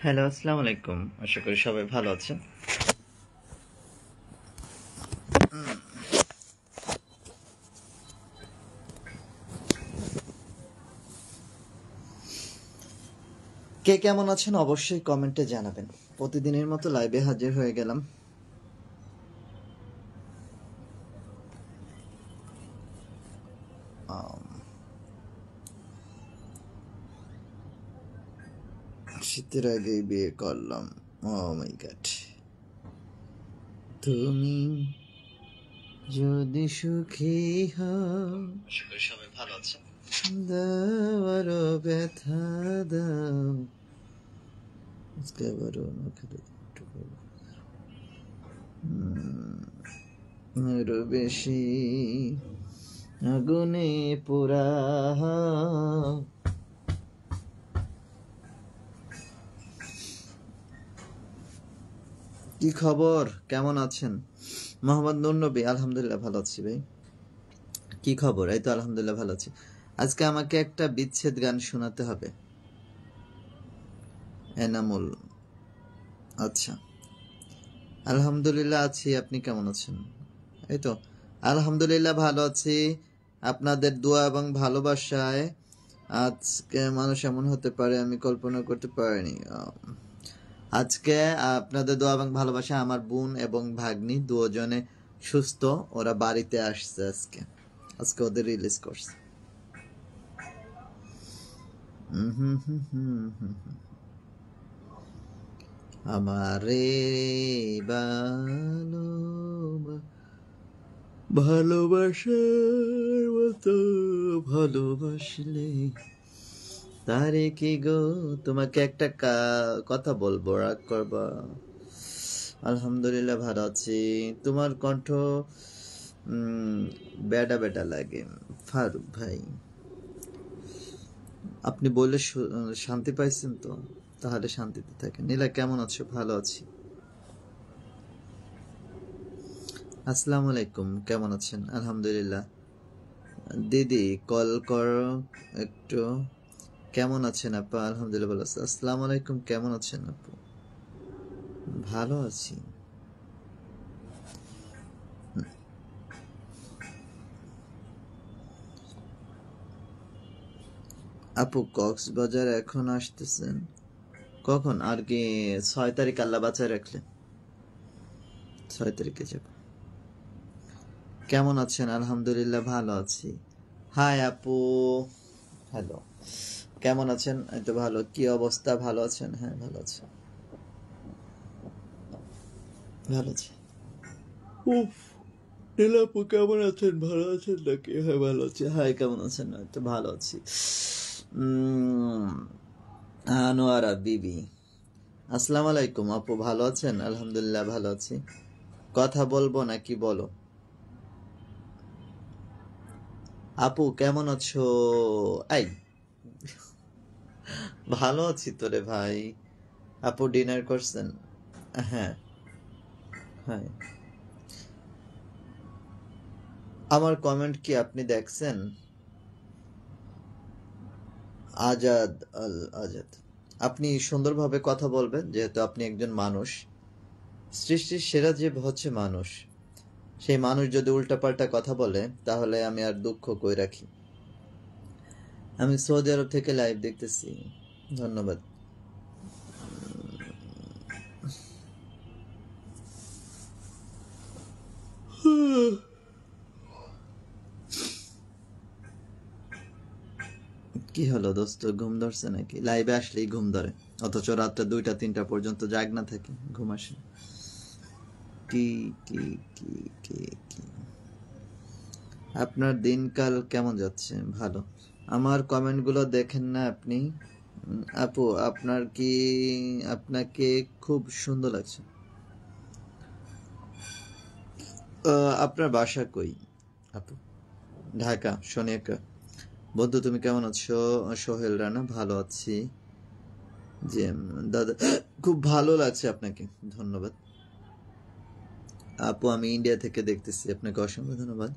Hello, আসসালামু আলাইকুম। আশা করি সবাই ভালো আছেন। কে কেমন আছেন অবশ্যই কমেন্টে জানাবেন। প্রতিদিনের মতো লাইভে হাজির হয়ে গেলাম। শীতের আগেই বিয়ে করলাম। ও মাই গড। তুমি যদি সুখী হও, আশা করি সবাই ভালো আছেন। দাও ব্যথা দাও, আজকে আবারও আরো বেশি আগুনে পোড়া। কি খবর, কেমন আছেন? মোহাম্মদ নুর নবী, আলহামদুলিল্লাহ ভালো আছি ভাই। কি খবর? এই তো আলহামদুলিল্লাহ ভালো আছি। আজকে আমাকে একটা বিচ্ছেদ গান শোনাতে হবে। এনামুল, আচ্ছা। আলহামদুলিল্লাহ আছি, আপনি কেমন আছেন? এই তো আলহামদুলিল্লাহ ভালো আছি। আপনাদের দোয়া এবং ভালোবাসায় আজকে মানুষ এমন হতে পারে আমি কল্পনা করতে পারিনি। আজকে আপনাদের দোয়া এবং ভালোবাসা আমার বোন এবং ভাগ্নি দুজনে সুস্থ, ওরা বাড়িতে আসছে আজকে। আজকে ওদের রিলিজ করছে। আমারে ভালোবাসার মতো ভালোবাসলে তারে কি গো। তোমাকে একটা কথা বলবো, রাগ করবা? আলহামদুলিল্লাহ ভালো আছি। তোমার কণ্ঠ বেডা বেডা লাগে ফারুক ভাই। আপনি বলে শান্তি পাইছেন তো, তাহলে শান্তিতে থাকেন। নীলা কেমন আছো? ভালো আছি। আসসালামু আলাইকুম, কেমন আছেন? আলহামদুলিল্লাহ। দিদি কল করো একটু। কেমন আছেন আপা? আলহামদুলিল্লাহ ভালো আছি। আসসালামু আলাইকুম, কেমন আছেন আপু? ভালো আছি। আপু কক্সবাজার এখন আসতেছেন কখন? আর কি 6 তারিখ আল্লাহ বাঁচায় রাখলে 6 তারিখে যাব। কেমন আছেন? আলহামদুলিল্লাহ ভালো আছি। হাই আপু, হ্যালো, কেমন আছেন? এই তো ভালো। কি অবস্থা, ভালো আছেন? হ্যাঁ ভালো আছি, ভালো আছি। উফ, নীলাপু কেমন আছেন? ভালো আছেন নাকি? হ্যাঁ ভালো আছি। হাই, কেমন আছেন? এই তো ভালো আছি। আনোয়ারা বিবি, আসসালামু আলাইকুম আপু, ভালো আছেন? আলহামদুলিল্লাহ ভালো আছি। কথা বলবো নাকি বলো? আপু কেমন আছো? এই ভালো আছি তোরে ভাই। আপু ডিনার করছেন? হ্যাঁ হ্যাঁ। আমার কমেন্ট কি আপনি দেখছেন? আজাদ আল আজাদ, আপনি সুন্দরভাবে কথা বলবেন, যেহেতু আপনি একজন মানুষ। সৃষ্টির সেরা জীব হচ্ছে মানুষ। সেই মানুষ যদি উল্টাপাল্টা কথা বলে তাহলে আমি আর দুঃখ কই রাখি। আমি সৌদি আরব থেকে লাইভ দেখতেছি, ধন্যবাদ। কি হলো দোস্ত, ঘুম ধরছে নাকি? লাইভে আসলেই ঘুম ধরে, অথচ রাত্রে 2টা 3টা পর্যন্ত জাগ না থাকে, ঘুম আসে। কি কি কি কি কি আপনার দিনকাল কেমন যাচ্ছে? ভালো। আমার কমেন্টগুলো দেখেন না আপনি? আপু আপনাকে খুব সুন্দর লাগছে। আপনার বাসা কই আপু? ঢাকা, সোনিয়াকা। বন্ধু তুমি কেমন আছো? সোহেল রানা, ভালো আছি। জি দাদা, খুব ভালো লাগছে আপনাকে, ধন্যবাদ। আপু আমি ইন্ডিয়া থেকে দেখতেছি, আপনাকে অসংখ্য ধন্যবাদ।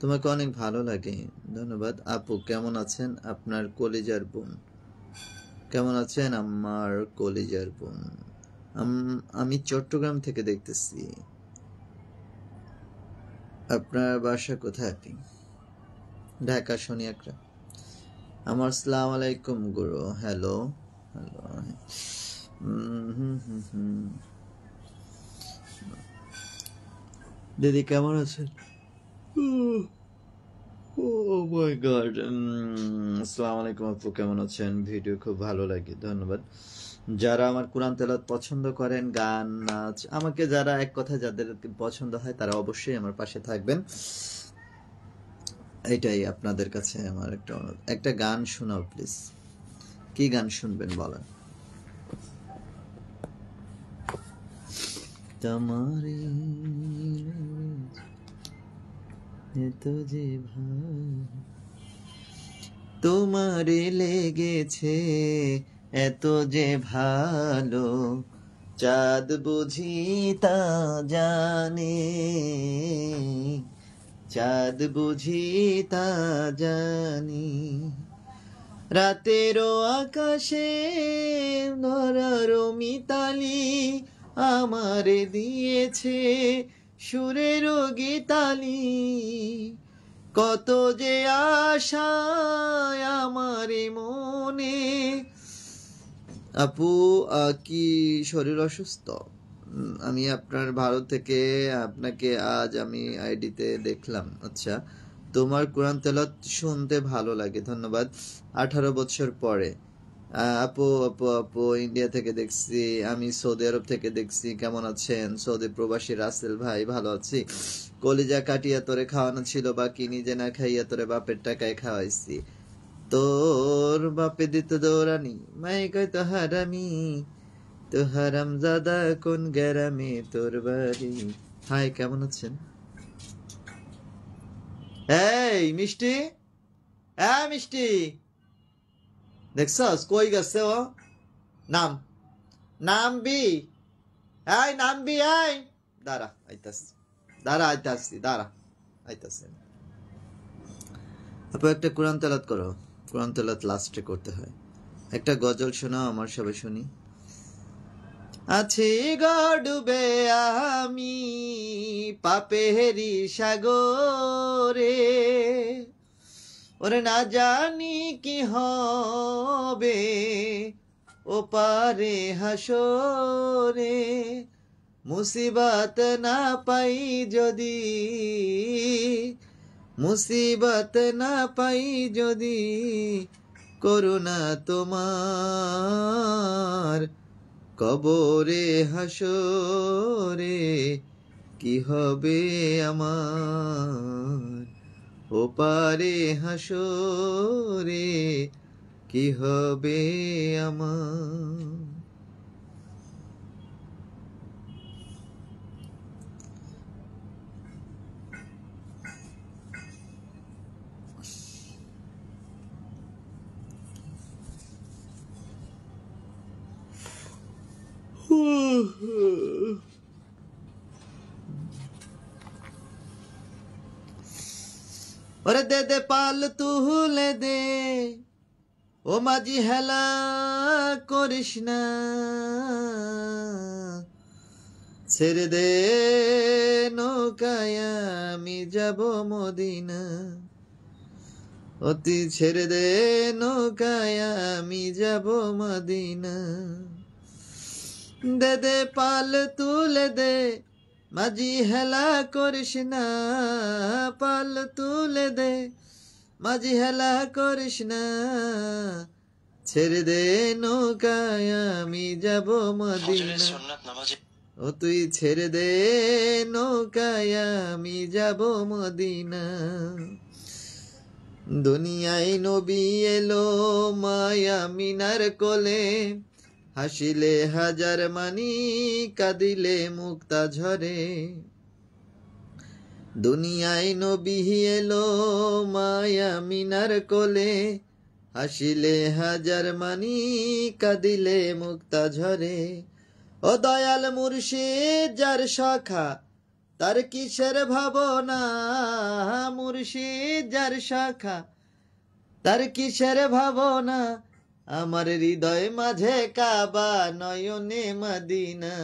তোমাকে অনেক ভালো লাগে, ধন্যবাদ। আপু কেমন আছেন? আপনার কলিজার বোন কেমন আছেন আমার কলিজার বোন? আমি চট্টগ্রাম থেকে দেখতেছি। আপনার বাসা কোথায়? আপনি ঢাকা শনিয়াকড়া। আমার সালাম আলাইকুম গুরু। Hello hello. দিদি কেমন আছেন? ও মাই গড। আসসালামু আলাইকুম আপু, কেমন আছেন? ভিডিও খুব ভালো লাগে, ধন্যবাদ। যারা আমার কোরআন তেলাওয়াত পছন্দ করেন, গান নাচ, আমাকে যারা এক কথা যাদের পছন্দ হয় তারা অবশ্যই আমার পাশে থাকবেন, এটাই আপনাদের কাছে আমার একটা অনুরোধ। একটা গান শোনাও প্লিজ। কি গান শুনবেন বলেন? তোমারে এত যে তোমারে লেগেছে এত যে ভালো, চাঁদ বুঝি তা জানে, চাঁদ বুঝি তা জানি। রাতেরও আকাশে নরার মিতালি আমারে দিয়েছে সুরের গীতালি, কত যে আশায় আমারে মনে। আপু কি শরীর অসুস্থ? আমি আপনার ভারত থেকে আপনাকে আজ আমি আইডিতে দেখলাম। আচ্ছা, তোমার কোরআন তেলাওয়াত শুনতে ভালো লাগে, ধন্যবাদ। 18 বছর পরে আপু আপু আপু ইন্ডিয়া থেকে দেখছি, আমি সৌদি আরব থেকে দেখছি। কেমন আছেন? সৌদি প্রবাসী রাসেল ভাই, ভালো আছি। কলিজা কাটিয়া তোরে খাওয়ানো ছিল বাকি, নিজে না খাইয়া তোরে বাপের টাকায় খাওয়াইছি। তোর বাপে দিত দৌড়ানি, মাই কয় তো হারামি, তো হারাম জাদা কোন গ্যারামে তোর বাড়ি। হাই, কেমন আছেন? এই মিষ্টি, মিষ্টি, দেখছস কই গেছে ও? নাম নামবি, নামবি, দাঁড়া আইতাছি, দাঁড়া আইতাছি, দাঁড়া আইতাছি। আপু একটা কোরআন তেলাওয়াত করো। কোরআন তেলাওয়াত লাস্টে করতে হয়। একটা গজল শোনাও, আমার সবাই শুনি। আছি গডুবে আমি পাপেরি সাগরে, ওরে না জানি কি হবে ও পারে হাসরে, মুসিবত না পাই যদি, মুসিবত না পাই যদি, করুণা তোমার কবরে হাসরে, কি হবে আমার ও পারে হাসরে, কি হবে আমার। ওরে দে দে পাল তুলে দে, ও মাঝি হেলা করিস না, ছেড়ে দে নৌকায় আমি যাব মদিনা, অতি ছেড়ে দে নৌকায় আমি যাব মদিনা। দে দে পাল তুলে দে, মাঝি হেলা করিস না, পাল তুলে দে, মাঝি হেলা করিস না, ছেড়ে দে নৌকায় আমি যাব মদিনা, ও তুই ছেড়ে দে নৌকায় আমি যাব মদিনা। দুনিয়ায় নবী এলো মায়া মিনার কোলে, হাসিলে হাজার মানি কাঁদিলে মুক্তা ঝরে। দুনিয়ায় নবী এলো মায়া মিনার কোলে, হাসিলে হাজার মানি কাঁদিলে মুক্তা ঝরে। ও দয়াল মুর্শিদ যার শাখা তার কিসের ভাবনা, মুর্শিদ যার শাখা তার কিসের ভাবনা, আমার হৃদয় মাঝে কাবা নয়নে মদিনা,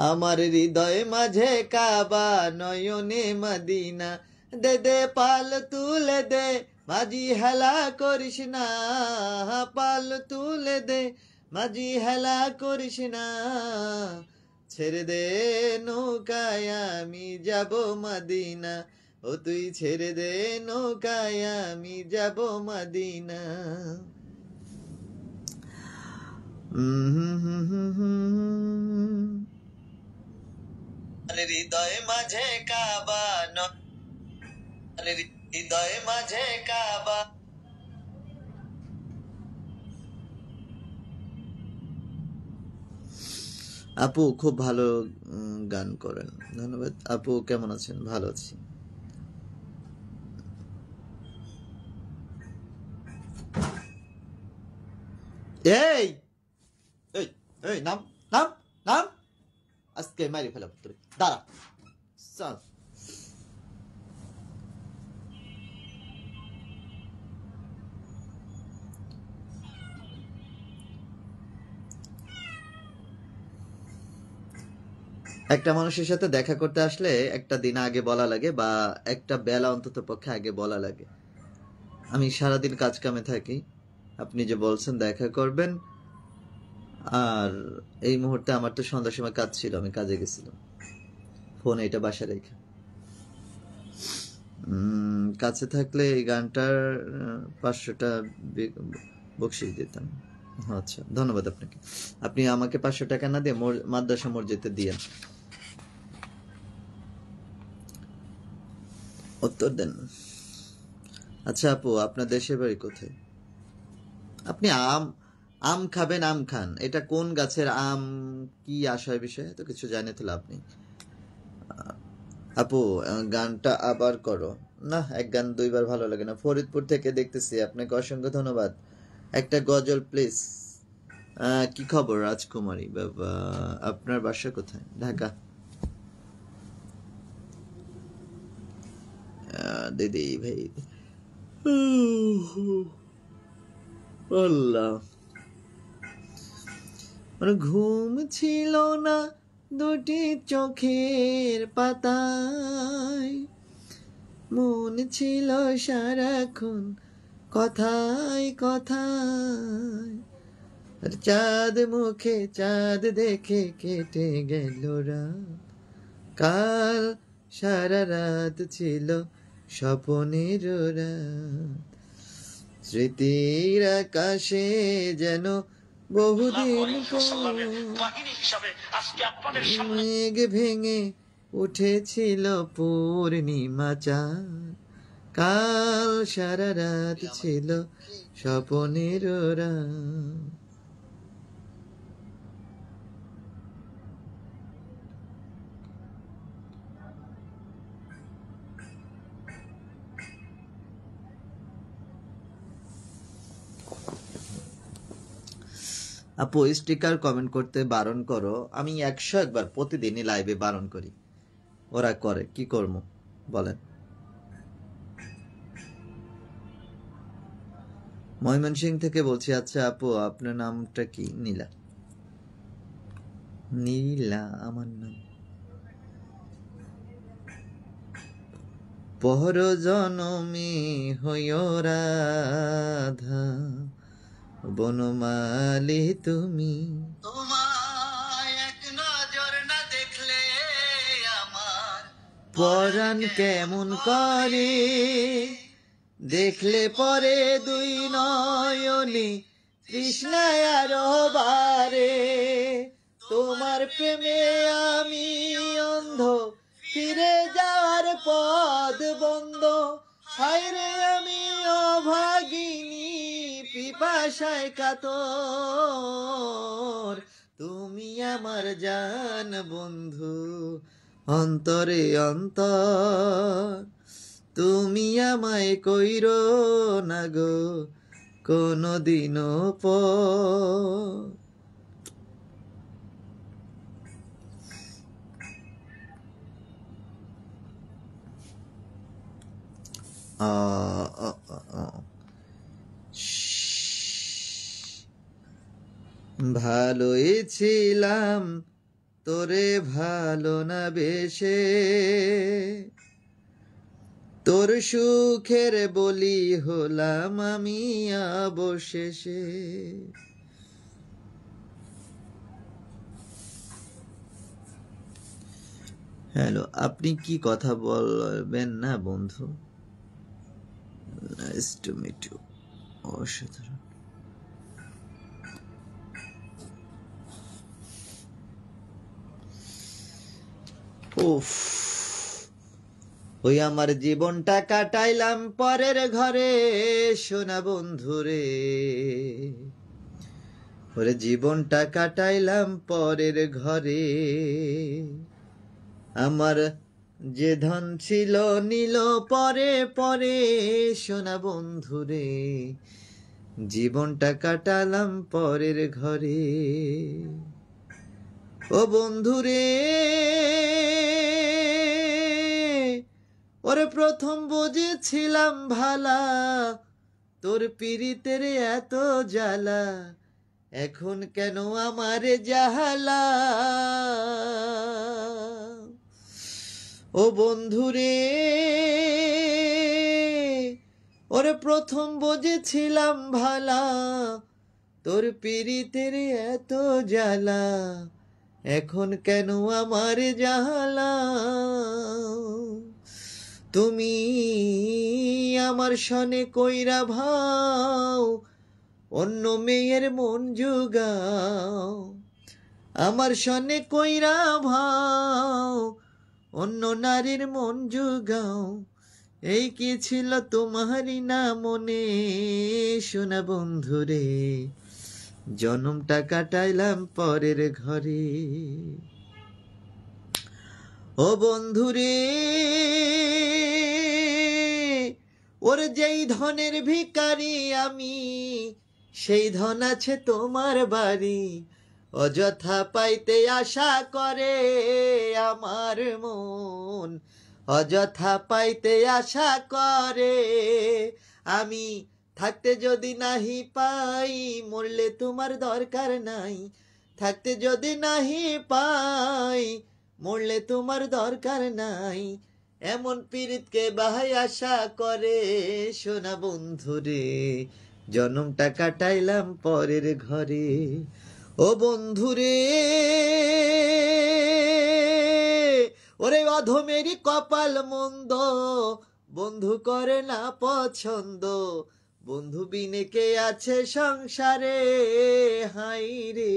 আমার হৃদয় মাঝে কাবা নয়নে মদিনা, দে দে পাল তুলে দে মাঝি হেলা করিস না, পাল তুলে দে মাঝি হেলা করিস না, ছেড়ে দে নৌকায় আমি যাব মদিনা, ও তুই ছেড়ে দে নৌকায় আমি যাব মদিনা। হৃদয় মাঝে কাবা হৃদয় মাঝে কাবা। আপু খুব ভালো গান করেন, ধন্যবাদ আপু। কেমন আছেন? ভালো আছি। এই এই এই নাম নাম নাম, আজকে মারি ফেলাম তোর, দাঁড়া চল। একটা মানুষের সাথে দেখা করতে আসলে একটা দিন আগে বলা লাগে, বা একটা বেলা অন্তত পক্ষে আগে বলা লাগে। আমি সারাদিন কাজ কামে থাকি, আপনি যে বলছেন দেখা করবেন, আর এই মুহূর্তে আমার তো সন্ধ্যার সময় কাজ ছিল, আমি কাজে গেছিলাম, ফোন এটা বাসায় রেখে। কাছে থাকলে এই গানটার 500টা বকশিস দিতাম। আচ্ছা, ধন্যবাদ আপনাকে। আপনি আমাকে 500 টাকা না দিয়ে মাদ্রাসা মসজিদে দিয়েন, উত্তর দেন। আচ্ছা আপু, আপনার দেশের বাড়ি কোথায়? আপনি আম আম খাবেন, আম খান, এটা কোন গাছের আম, কি আশার বিষয়ে এত কিছু জানে তো লাভ নেই। আপু গানটা আবার করো না, এক গান দুইবার ভালো লাগে না। ফরিদপুর থেকে দেখতেছি, আপনাকে অসংখ্য ধন্যবাদ। একটা গজল প্লিজ। কি খবর রাজকুমারী বাবা, আপনার বাসা কোথায়? ঢাকা। দিদি ভাই, আল্লাহ, ঘুম ছিল না দুটি চোখের পাতায়, মন ছিল সারাক্ষণ কথায় কথায়, আর চাঁদ মুখে চাঁদ দেখে কেটে গেল রাত, কাল সারা রাত ছিল স্বপনের রাত, স্মৃতির আকাশে যেন বহুদিন মেঘ ভেঙে উঠেছিল পূর্ণিমা চাঁদ, কাল সারা রাত ছিল স্বপনের রাত। আপু স্টিকার কমেন্ট করতে বারণ করো, আমি 101 বার প্রতিদিনই লাইভে বারণ করি, ওরা করে, কি করবো বলেন। ময়মনসিংহ থেকে বলছি। আচ্ছা আপু, আপনার নামটা কি? নীলা। নীলা আমার নাম। পর জনমে হইও রাধা, বনমালী তুমি, তোমায় এক নজর না দেখলে আমার পরাণ কেমন করে, দেখলে পরে দুই নয়নি তৃষ্ণায় আরো বারে, তোমার প্রেমে আমি অন্ধ, ফিরে যাওয়ার পথ বন্ধ, হায়রে আমি অভাগিনী পিপাসায় কাতর, তুমি আমার জান বন্ধু অন্তরে অন্তর, তুমি আমায় কইরো না গো কোনদিনও পর। ভালোই ছিলাম তোরে ভালো না বেশে, তোর সুখের বলি হলাম আমি অবশেষে। হ্যালো, আপনি কি কথা বলবেন না বন্ধু? Nice to meet you. অসাধারণ। উফ, ওই আমার জীবনটা কাটাইলাম পরের ঘরে সোনা বন্ধুরে, ওরে জীবনটা কাটাইলাম পরের ঘরে। আমার যে ধন ছিল নিল পরে পরে সোনা বন্ধুরে, জীবনটা কাটালাম পরের ঘরে। ও বন্ধুরে, ওরে প্রথম বুঝেছিলাম ভালা, তোর পীড়িতের এত জ্বালা, এখন কেন আমারে জাহালা। ও বন্ধুরে, ওরে প্রথম বুঝেছিলাম ভালা, তোর পীড়িতের এত জ্বালা, এখন কেন আমার জাহালা। তুমি আমার সনে কইরা ভাও, অন্য মেয়ের মন জুগাও, আমার সনে কইরা ভাও, অন্য নারীর মন জুগাও। এই কি ছিল তোমারই না মনে সোনা বন্ধুরে, জনমটা কাটাইলাম পরের ঘরে। ও বন্ধুরে, ওর যেই ধনের ভিখারি আমি, সেই ধন আছে তোমার বাড়ি, অযথা পাইতে আশা করে আমার মন, অযথা পাইতে আশা করে। আমি থাকতে যদি নাহি পাই, মরলে তোমার দরকার নাই, থাকতে যদি নাহি পাই, মরলে তোমার দরকার নাই। এমন পীড়িতকে বাহাই আশা করে সোনা বন্ধুরে, জনমটা কাটাইলাম পরের ঘরে। ও বন্ধুরে, ওরে অধমেরই কপাল মন্দ, বন্ধু করে না পছন্দ, বন্ধু বিনে কে আছে সংসারে, হাই রে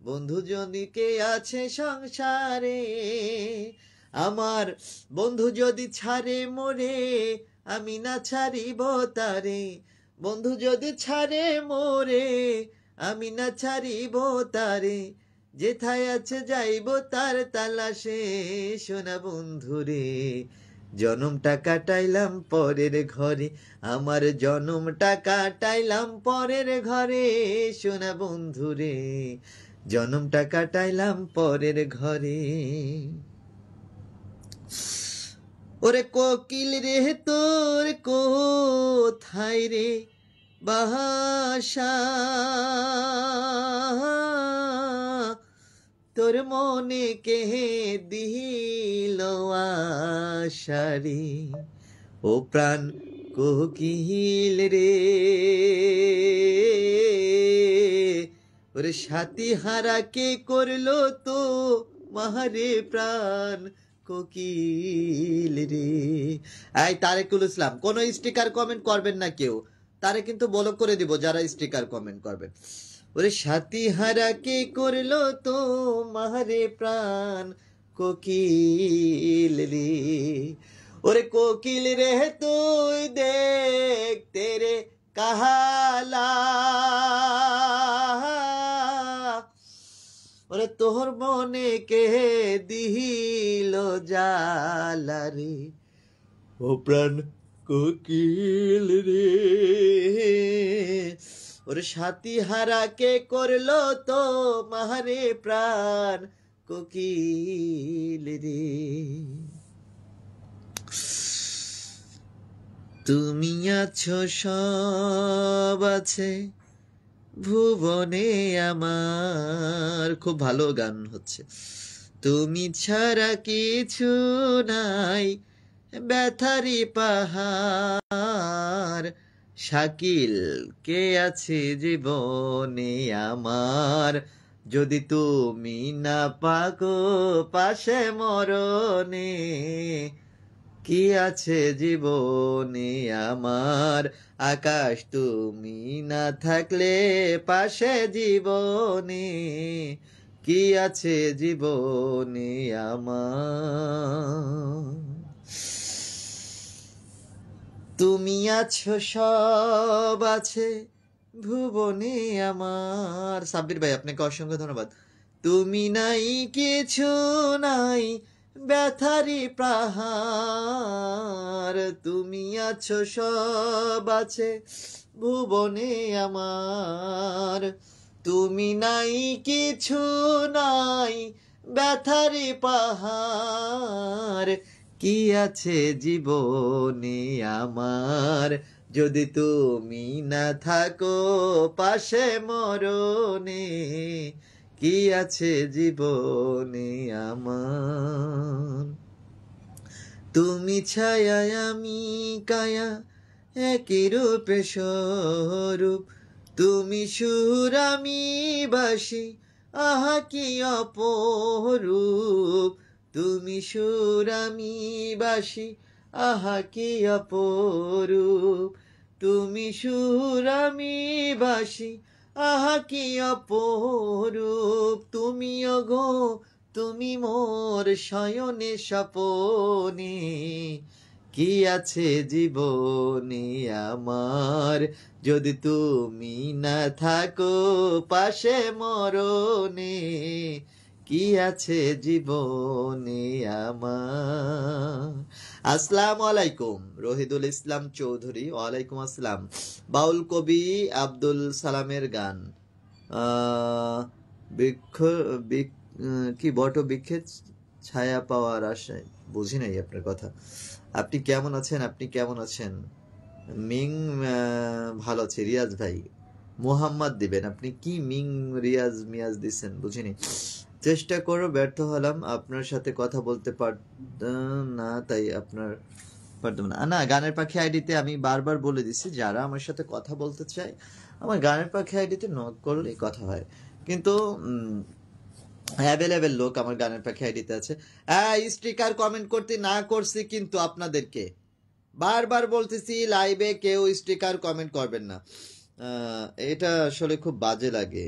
বন্ধু যদি কে আছে সংসারে। আমার বন্ধু যদি ছাড়ে মোরে, আমি না ছাড়িব তারে, বন্ধু যদি ছাড়ে মোরে, আমি না ছাড়িব তারে। যেথায় আছে যাইব তার তালাশে সোনা বন্ধুরে, জনমটা কাটাইলাম পরের ঘরে, আমার জনমটা কাটাইলাম পরের ঘরে সোনা বন্ধুরে, জনমটা কাটাইলাম পরের ঘরে। ওরে কোকিল রে তোর কোথায় রে বাসা, তোর মনে কে দিল আশারি, ও প্রাণ কোকিল রে, ওরে সাথী হারা কে করলো তো মাহারে প্রাণ কোকিল রে। এই তারেকুল ইসলাম, কোনো স্টিকার কমেন্ট করবেন না কেউ, তারে কিন্তু ব্লক করে দিব যারা স্টিকার কমেন্ট করবেন। ওরে সাথী হারা কে করলো তো মাহারে প্রাণ কোকিল রে, ওরে কোকিল রে তুই দেখতে রে কাহালা, ওরে তোর মনে কে দিল জালা রে, ও প্রাণ কোকিল রে, ওরে সাথী হারা কে করলো তো মাহারে প্রাণ কোকিল রে। তুমি আছো সব আছে ভুবনে আমার। খুব ভালো গান হচ্ছে। তুমি ছাড়া কিছু নাই, ব্যথারি পাহাড়। শাকিল, কে আছে জীবনে আমার, যদি তুমি না পাকো পাশে মরণে। কি আছে জীবনে আমার, আকাশ তুমি না থাকলে পাশে জীবনে। কি আছে জীবনে আমার। তুমি আছো সব আছে ভুবনে আমার। সাব্বির ভাই আপনাকে অসংখ্য ধন্যবাদ। তুমি নাই কিছু নাই, ব্যথারি পাহাড়। তুমি আছো সব আছে ভুবনে আমার। তুমি নাই কিছু নাই, ব্যথারি পাহাড়। কি আছে জীবনে আমার, যদি তুমি না থাকো পাশে মরণে। কি আছে জীবনে আমার। তুমি ছায়া আমি কায়া, একই রূপে স্বরূপ। তুমি সুর আমি বাসি, আহা কি অপরূপ। তুমি সুর আমি বাসি, আহা কি অপরূপ। তুমি সুর আমি বাসি, আহা কি অপরূপ। তুমি ওগো তুমি মোর শয়নে স্বপনে। কি আছে জীবনে আমার, যদি তুমি না থাকো পাশে মরণে। কি আছে জীবনে আমার। আসসালামু আলাইকুম রহিদুল ইসলাম চৌধুরী। ওয়ালাইকুম আসসালাম। বাউল কবি আব্দুল সালামের গান বৃক্ষ কি বট বৃক্ষের ছায়া পাওয়ার আশায়। বুঝি নাই আপনার কথা। আপনি কেমন আছেন? আপনি কেমন আছেন? মিং ভালো আছে। রিয়াজ ভাই মোহাম্মদ দিবেন। আপনি কি মিং রিয়াজ মিয়াজ দিচ্ছেন বুঝিনি। চেষ্টা করো, ব্যর্থ হলাম। আপনার সাথে কথা বলতে পারতাম না, তাই আপনার পারতাম না। না, গানের পাখি আইডিতে আমি বারবার বলে দিছি, যারা আমার সাথে কথা বলতে চায় আমার গানের পাখি আইডিতে নক করলেই কথা হয়। কিন্তু অ্যাভেলেবেল লোক আমার গানের পাখি আইডিতে আছে। স্টিকার কমেন্ট করতে না করছি, কিন্তু আপনাদেরকে বারবার বলতেছি লাইভে কেউ স্টিকার কমেন্ট করবেন না। এটা আসলে খুব বাজে লাগে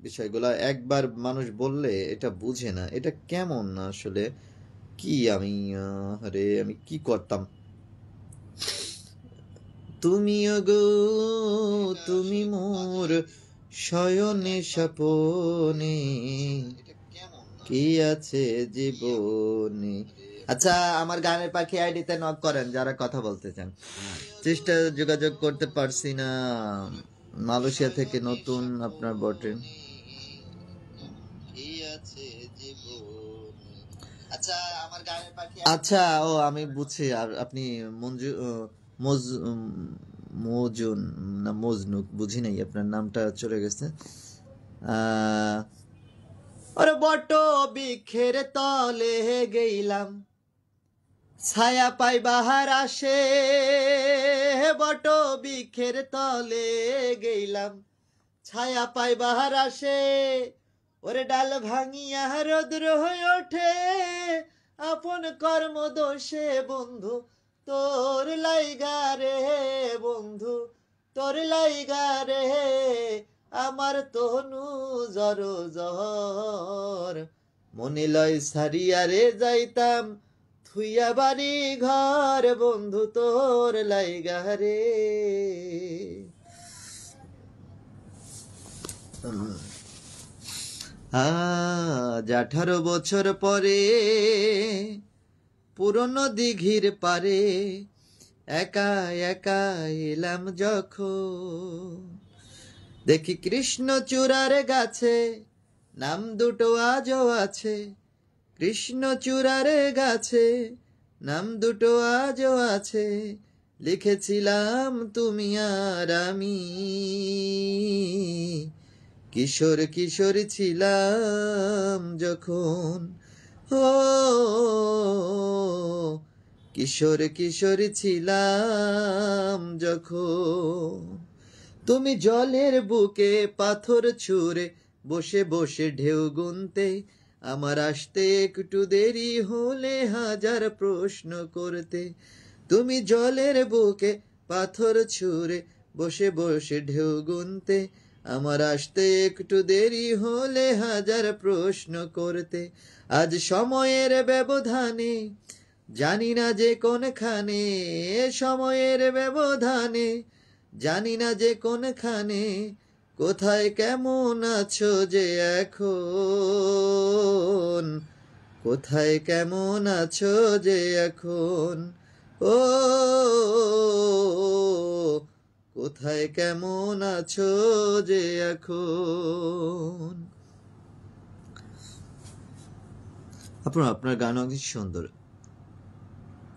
বিষয়গুলো। একবার মানুষ বললে এটা বুঝে না, এটা কেমন আসলে। কি আমি আরে আমি কি করতাম। তুমিও গো তুমি মোর শয়নে স্বপনে। কি আছে জীবনে। আচ্ছা, আমার গানের পাখি আইডিতে নক করেন যারা কথা বলতে চান। চেষ্টা যোগাযোগ করতে পারছি না, মালয়েশিয়া থেকে নতুন আপনার বটে। আচ্ছা, ও আমি বুঝছি। আর আপনি মঞ্জু মজ মজুন না মজনুক, বুঝি নাই, আপনার নামটা চলে গেছে। ওরে বট বৃক্ষের তলে গেলাম, ছায়া পাই বাহার আসে। বট বৃক্ষের তলে গেলাম, ছায়া পাই বাহার আসে। ওরে ডাল ভাঙিয়া রৌদ্র হয়ে ওঠে, আপন কর্ম দোষে বন্ধু তোর লাইগা রে। বন্ধু তোর লাইগা রে, আমার তনু জর জর। মনে লয় সারিয়া রে যাইতাম, থুইয়া বাড়ি ঘর। বন্ধু তোর লাইগা রে। 18 বছর পরে পুরনো দিঘির পারে একা একা এলাম যখন। দেখি কৃষ্ণচূড়ার গাছে নাম দুটো আজও আছে। কৃষ্ণচূড়ার গাছে নাম দুটো আজও আছে। লিখেছিলাম তুমি আর আমি, কিশোর কিশোর ছিলাম যখন, ও কিশোর কিশোর ছিলাম যখন, তুমি জলের বুকে পাথর ছুঁড়ে বসে বসে ঢেউ গুনতে, আমার আসতে একটু দেরি হলে হাজার প্রশ্ন করতে। তুমি জলের বুকে পাথর ছুঁড়ে বসে বসে ঢেউ গুনতে, আমার আসতে একটু দেরি হলে হাজার প্রশ্ন করতে। আজ সময়ের ব্যবধানে জানি না যে কোনখানে, সময়ের ব্যবধানে জানি না যে কোনখানে, কোথায় কেমন আছো যে এখন, কোথায় কেমন আছো যে এখন, ও কোথায় কেমন আছো যে এখন। আপনার গান অনেক সুন্দর।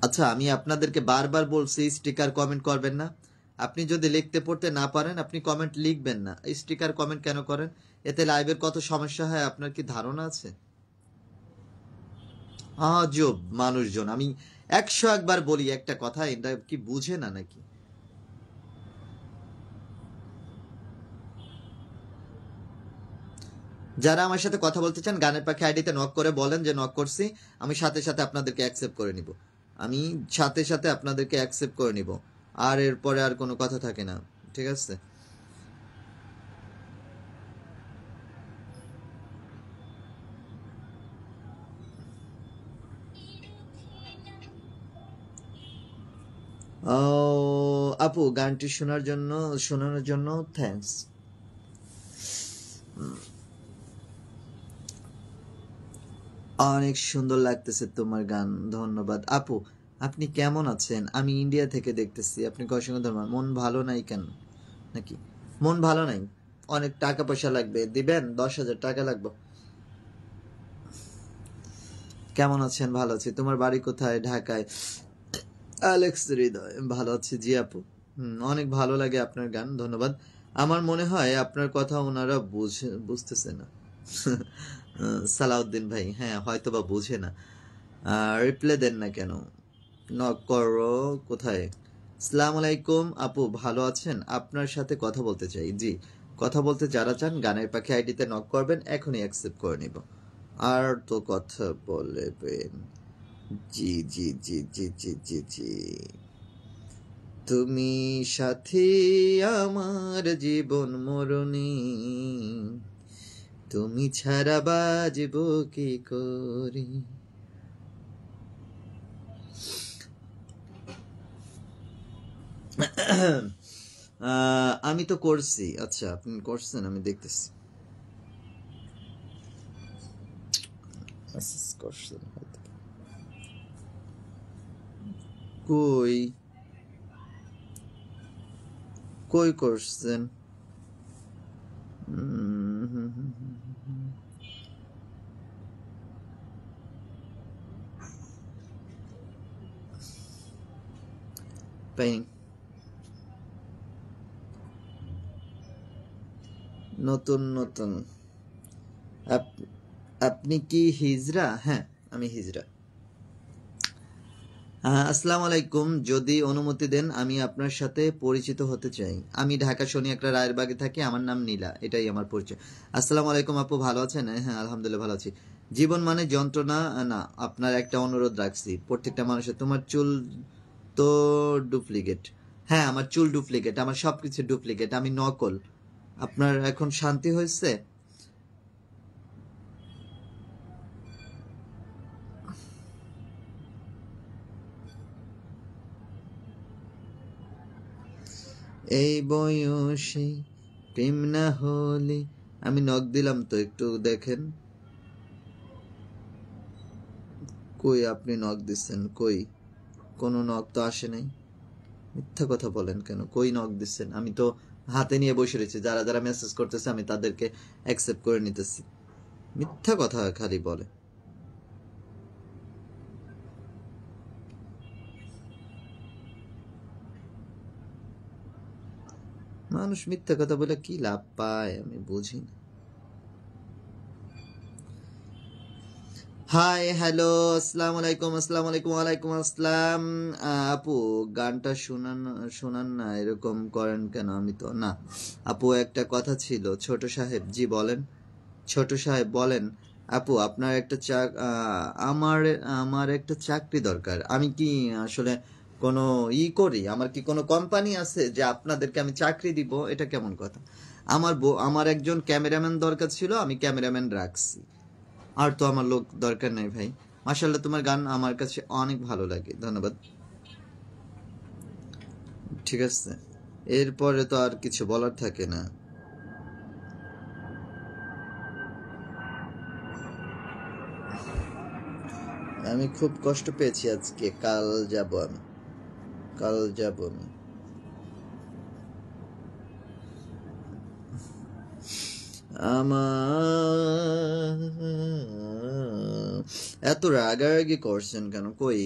আচ্ছা, আমি আপনাদেরকে বারবার বলছি স্টিকার কমেন্ট করবেন না। আপনি যদি লিখতে পড়তে না পারেন আপনি কমেন্ট লিখবেন না, স্টিকার কমেন্ট কেন করেন? এতে লাইভের কত সমস্যা হয় আপনার কি ধারণা আছে? আজব মানুষজন, আমি 101বার বলি একটা কথা, এটা কি বুঝে না নাকি? যারা আমার সাথে কথা বলতে চান গানের পাখি আইডিতে নক করে বলেন যে নক করছি, আমি সাথে সাথে আপনাদেরকে অ্যাকসেপ্ট করে নিব, আমি সাথে সাথে আপনাদেরকে অ্যাকসেপ্ট করে নিব, আর এরপরে আর কোনো কথা থাকে না, ঠিক আছে? ও আপু, গানটি শোনানোর জন্য থ্যাঙ্কস। অনেক সুন্দর লাগতেছে তোমার গান, ধন্যবাদ আপু। আপনি কেমন আছেন? আমি ইন্ডিয়া থেকে দেখতেছি। আপনি অসংখ্য ধন্যবাদ। মন ভালো নাই কেন নাকি? মন ভালো নাই, অনেক টাকা পয়সা লাগবে, দিবেন? 10,000 টাকা লাগবে। কেমন আছেন? ভালো আছি। তোমার বাড়ি কোথায়? ঢাকায়। অ্যালেক্স হৃদয়, ভালো আছি জি আপু। অনেক ভালো লাগে আপনার গান, ধন্যবাদ। আমার মনে হয় আপনার কথা ওনারা বুঝতেছে না। সালাউদ্দিন ভাই, হ্যাঁ হয়তো বা বুঝে না। রিপ্লাই দেন না কেন? নক করো কোথায়? সালাম আলাইকুম আপু, ভালো আছেন? আপনার সাথে কথা বলতে চাই। জি, কথা বলতে যারা চান গানের পাখি আইডিতে নক করবেন, এখনই অ্যাকসেপ্ট করে নিব। আর তো কথা বলবেন। জি জি জি জি জি জি জি। তুমি সাথী আমার জীবন মরণী, তুমি ছাড়া বাজব কি করে। আমি তো করছি। আচ্ছা, আপনি করছেন, আমি দেখতেছি। করছেন কই কই করছেন? নতুন নতুন। আপনি কি হিজড়া? হ্যাঁ, আমি হিজড়া। আসসালামু আলাইকুম, যদি অনুমতি দেন আমি আপনার সাথে পরিচিত হতে চাই। আমি ঢাকা শনি একটা রায়েরবাগে থাকি, আমার নাম নীলা, এটাই আমার পরিচয়। আসসালামু আলাইকুম আপু, ভালো আছেন? হ্যাঁ আলহামদুলিল্লাহ ভালো আছি। জীবন মানে যন্ত্রণা না, আপনার একটা অনুরোধ রাখছি, প্রত্যেকটা মানুষের। তোমার চুল তো ডুপ্লিকেট। হ্যাঁ, আমার চুল ডুপ্লিকেট, আমার সবকিছু ডুপ্লিকেট, আমি নকল। আপনার এখন শান্তি হয়েছে? এই বয়সে প্রেম না হলে। আমি নক দিলাম তো, একটু দেখেন। কই আপনি নক দিচ্ছেন? কই কোনো নক তো আসে নাই। মিথ্যা কথা বলেন কেন? কই নক দিচ্ছেন? আমি তো হাতে নিয়ে বসে রয়েছি, যারা যারা মেসেজ করতেছে আমি তাদেরকে অ্যাকসেপ্ট করে নিতেছি। মিথ্যা কথা খালি বলে। মানুষ মিথ্যা কথা বলে কি লাভ পায় আমি বুঝি না। হাই হ্যালো আসসালামু আলাইকুম, আসসালামু আলাইকুম, ওয়ালাইকুম আসসালাম। আপু গানটা শোনান না, এরকম করেন কেন? আমি তো না আপু, একটা কথা ছিল। ছোট সাহেব জি বলেন। ছোট সাহেব বলেন। আপু আপনার একটা আমার আমার একটা চাকরি দরকার। আমি কি আসলে কোনো করি? আমার কি কোনো কোম্পানি আছে যে আপনাদেরকে আমি চাকরি দিব? এটা কেমন কথা? আমার একজন ক্যামেরাম্যান দরকার ছিল, আমি ক্যামেরাম্যান রাখছি। আর তো আমার লোক দরকার নেই ভাই। মাশাল্লাহ, তোমার গান আমার কাছে অনেক ভালো লাগে, ধন্যবাদ। ঠিক আছে, এরপরে তো আর কিছু বলার থাকে না। আমি খুব কষ্ট পেয়েছি আজকে। কাল যাব আমি। আমার এত রাগারাগি করছেন কেন? কই,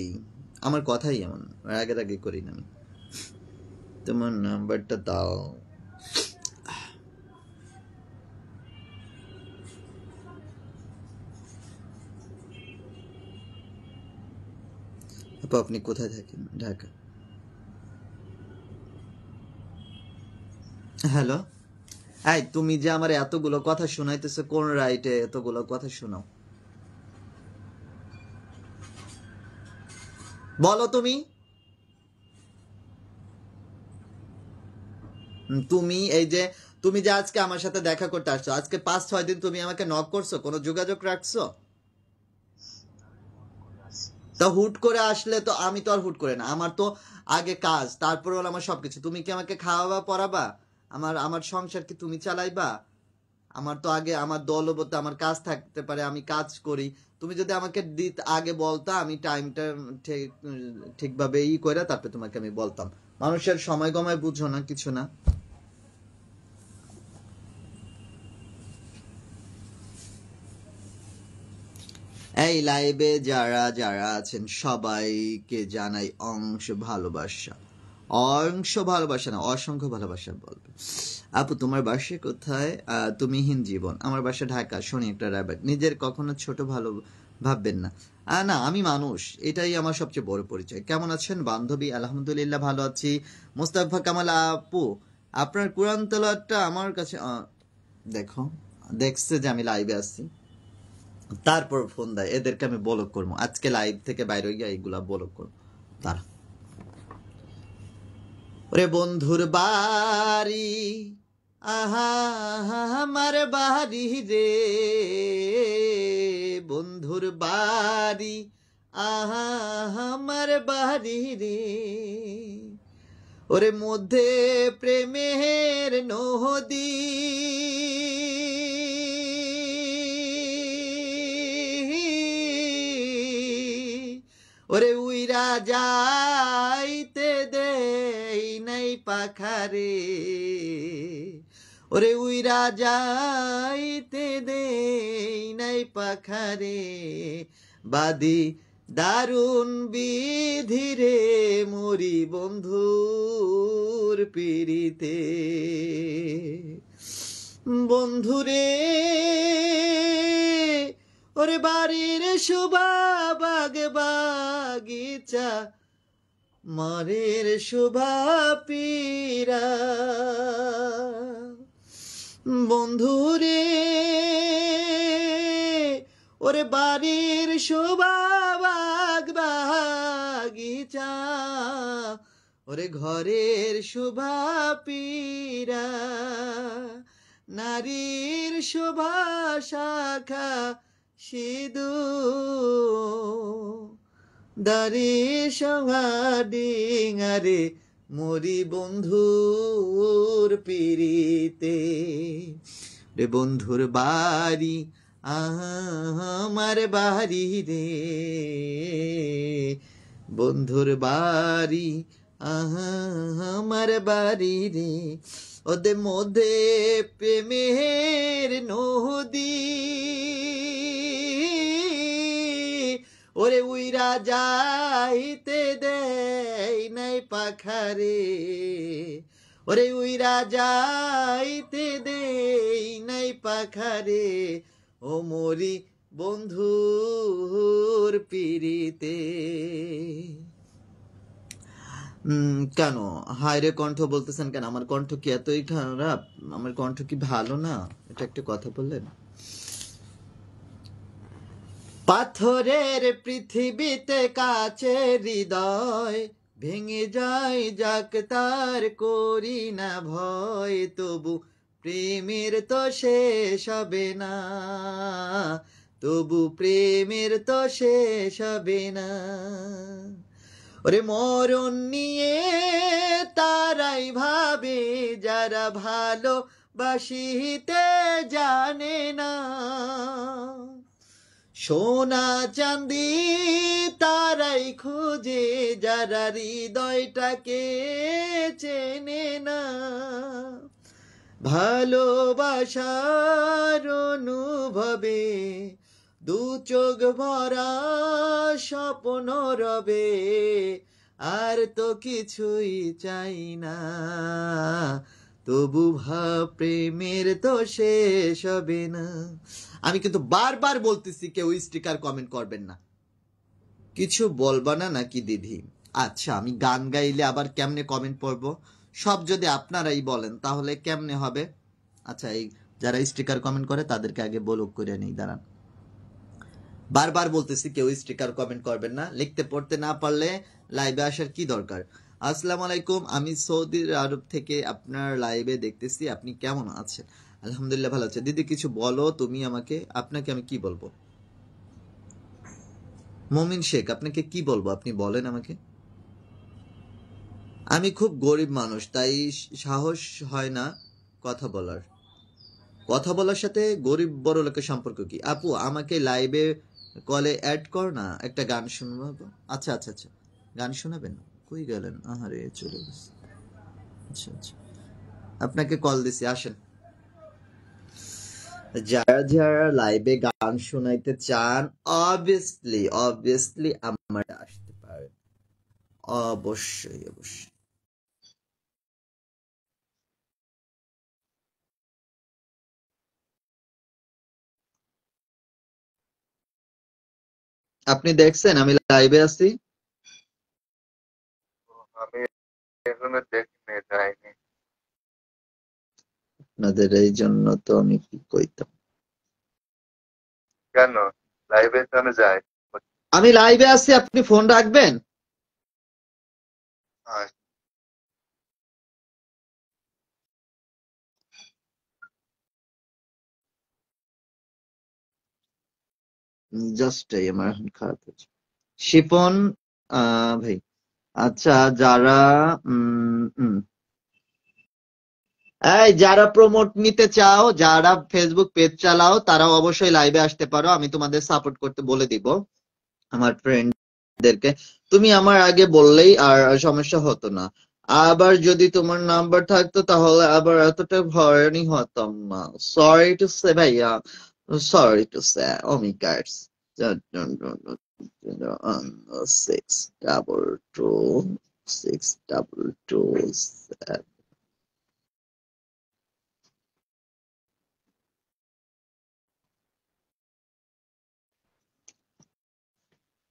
আমার কথাই এমন, রাগারাগি করি না আমি। তোমার নাম্বারটা দাও। আপু আপনি কোথায় থাকেন? ঢাকা। হ্যালো, এই তুমি যে আমার এতগুলো কথা শোনাইতেছো, কোন রাইটে এতগুলো কথা শোনাও? বলো তুমি। তুমি এই যে তুমি যে আজকে আমার সাথে দেখা করতে আসছো, আজকে 5-6 দিন তুমি আমাকে নক করছো, কোনো যোগাযোগ রাখছো? তা হুট করে আসলে তো আমি তো আর হুট করে না, আমার তো আগে কাজ, তারপরে হলো আমার সবকিছু। তুমি কি আমাকে খাওয়াবা পড়াবা? আমার আমার সংসার কি তুমি চালাইবা? আমার তো আগে আমার দল বলতে আমার কাজ থাকতে পারে, আমি কাজ করি। তুমি যদি আমাকে আগে বলতা, আমি টাইমটা ঠিক ঠিকভাবে করে তারপরে তোমাকে আমি বলতাম। মানুষের সময় কমায় বুঝো না, কিছু না। এই লাইভে যারা যারা আছেন সবাইকে জানাই ভালোবাসা। ভালোবাসা না, অসংখ্য ভালোবাসা বলবে। আপু তোমার বাসা কোথায়? তুমিহীন জীবন। আমার বাসা ঢাকা, শনি একটা রাবার। নিজের কখনো ছোট ভালো ভাববেন না। না, আমি মানুষ, এটাই আমার সবচেয়ে বড় পরিচয়। কেমন আছেন বান্ধবী? আলহামদুলিল্লাহ ভালো আছি। মোস্তাফা কামাল আপু, আপনার কোরআন তেলাওয়াতটা আমার কাছে দেখো, দেখছে যে আমি লাইভে আছি, তারপর ফোন দেয়। এদেরকে আমি ব্লক করবো আজকে, লাইভ থেকে বাইরে গিয়ে এইগুলা ব্লক করবো তারা। ওরে বন্ধুর বাড়ি, আহা আমার বাড়ি রে, বন্ধুর বাড়ি, আহা আমার বাড়ি রে। ওরে মধ্যে প্রেমের নদী, ওরে উইরা যাইতে দেই নাই পাখারে, ওরে উইরা যাইতে দেই নাই পাখারে, বাদি দারুণ বিধিরে মরি বন্ধুর পিড়িতে। বন্ধুরে ওরে বাড়ির শোভা বাগ বাগিচা, মারের শোভা পীরা। বন্ধুরে ওরে বাড়ির শোভা বাগ বাগিচা, ওরে ঘরের শোভা পীরা। নারীর শোভা শাখা সিধু, দারি ডিঙারে মরি বন্ধুর পিড়িতে। রে বন্ধুর বাড়ি, আমার বাড়ি রে, বন্ধুর বাড়ি, আমার বাড়ি রে। ওদের মধ্যে প্রেমের নদী, ওরে উইরা যাইতে দেয় নাই পাখারে, ওরে উইরা যাইতে দেই নাই পাখারে, ও মরি বন্ধুর পিড়িতে। কেন হায়রে কণ্ঠ বলতেছেন কেন? আমার কণ্ঠ কি এতই খারাপ? আমার কণ্ঠ কি ভালো না? এটা একটা কথা বললেন। পাথরের পৃথিবীতে কাছে হৃদয় ভেঙে যায়, যাক তার করি না ভয়, তবু প্রেমের তো শেষ হবে না, তবু প্রেমের তো শেষ হবে না। ওরে মরণ নিয়ে তারাই ভাবে যারা ভালো বাসিতে জানে না, সোনা চাঁদি তারাই খোঁজে যারা হৃদয়টাকে চেনে না, ভালোবাসার অনুভবে দু চোখ ভরা স্বপ্ন রবে, আর তো কিছুই চাই না, তবু ভাব প্রেমের তো শেষ হবে না। আমি কিন্তু বারবার বলতেছি কেউ স্টিকার কমেন্ট করবেন না। কিছু বলবা না নাকি দিদি? আচ্ছা, আমি গান গাইলে আবার কেমনে কমেন্ট পড়বো? সব যদি আপনারাই বলেন তাহলে কেমনে হবে? আচ্ছা, এই যারা স্টিকার কমেন্ট করে তাদেরকে আগে ব্লক করে নেই, দাঁড়ান। বারবার বলতেছি কেউ স্টিকার কমেন্ট করবেন না। লিখতে পড়তে না পারলে লাইভে আসার কি দরকার? আসসালামু আলাইকুম, আমি সৌদি আরব থেকে আপনার লাইভে দেখতেছি। আপনি কেমন আছেন? আলহামদুলিল্লাহ ভালো আছে। দিদি কিছু বলো তুমি আমাকে। আপনাকে আমি কি বলবো? মমিন শেখ, আপনাকে কি বলবো? আপনি বলেন আমাকে। আমি খুব গরিব মানুষ, তাই সাহস হয় না কথা বলার। কথা বলার সাথে গরিব বড় লোকের সম্পর্ক কি? আপু আমাকে লাইভে কলে অ্যাড কর না, একটা গান শুনবো। আচ্ছা আচ্ছা আচ্ছা, গান শোনাবেন? কই গেলেন? আহারে চলে গেছে। আচ্ছা আচ্ছা, আপনাকে কল দিছি, আসেন। যারা যারা লাইভে গান শোনাইতে চান অবভিয়াসলি আমার আসতে পারেন, অবশ্যই অবশ্যই। আপনি দেখছেন আমি লাইভে আছি? আমি এখনো দেখিনি, যাইনি। আপনাদের এই জন্য তো আমি কি কইতাম। কেন লাইভে কেন যায়? আমি লাইভে আছি, আপনি ফোন রাখবেন? জাস্ট আমার এখন খারাপ হচ্ছে। শিপন ভাই, আচ্ছা যারা যারা প্রমোট নিতে চাও, যারা ফেসবুক পেজ চালাও, তারা অবশ্যই লাইভে আসতে পারো। আমি তোমাদের সাপোর্ট করতে বলে দিব আমার ফ্রেন্ডদেরকে। তুমি আমার আগে বললেই আর সমস্যা হতো না। আবার যদি তোমার নাম্বার থাকতো তাহলে আবার এতটা হয়রানি হতাম না। সরি টু সে ভাইয়া, sorry to say. Oh my god, 622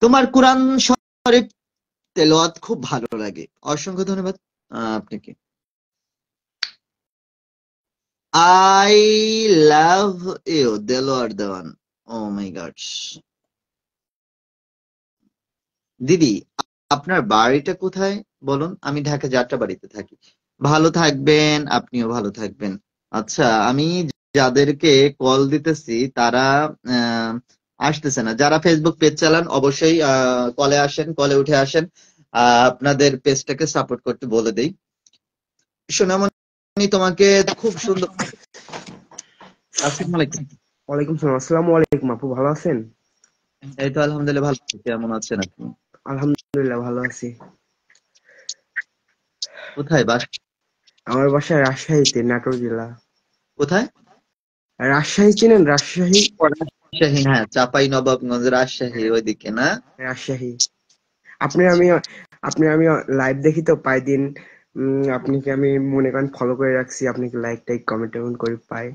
তোমার কোরআন শরীফ তেলাওয়াত খুব ভালো লাগে, অসংখ্য ধন্যবাদ আপনাকে। I love you Delwar Dewan. Oh my god. দিদি আপনার বাড়িটা কোথায় বলুন? আমি ঢাকা যাত্রাবাড়িতে থাকি। ভালো থাকবেন, আপনিও ভালো থাকবেন। আচ্ছা, আমি যাদেরকে কল দিতেছি তারা আহ, আসতেছে না। যারা ফেসবুক পেজ চালান অবশ্যই কলে আসেন, কলে উঠে আসেন। আপনাদের পেজটাকে সাপোর্ট করতে বলে দেই। সোনামণি তোমাকে খুব সুন্দর। আসসালামু আলাইকুম। ওয়ালাইকুম সালাম। আসসালামু আলাইকুম আপু, ভালো আছেন? এই তো আলহামদুলিল্লাহ ভালো আছি। কেমন আছেন আপনি? আলহামদুলিল্লাহ ভালো আছি। কোথায় বাস? আমার বাসা রাজশাহীতে, নাটোর জেলা। কোথায়? রাজশাহী চিনেন? রাজশাহী। রাজশাহী, হ্যাঁ, চাপাই নবাবগঞ্জ, রাজশাহী ওইদিকে না? রাজশাহী। আচ্ছা আপনি আচ্ছা। আমি আপনি আমি লাইভ দেখি তো প্রায় দিন। আপনাকে আমি মনে করেন ফলো করে রাখছি, আপনাকে লাইক টাইক কমেন্ট টমেন্ট করে পাই।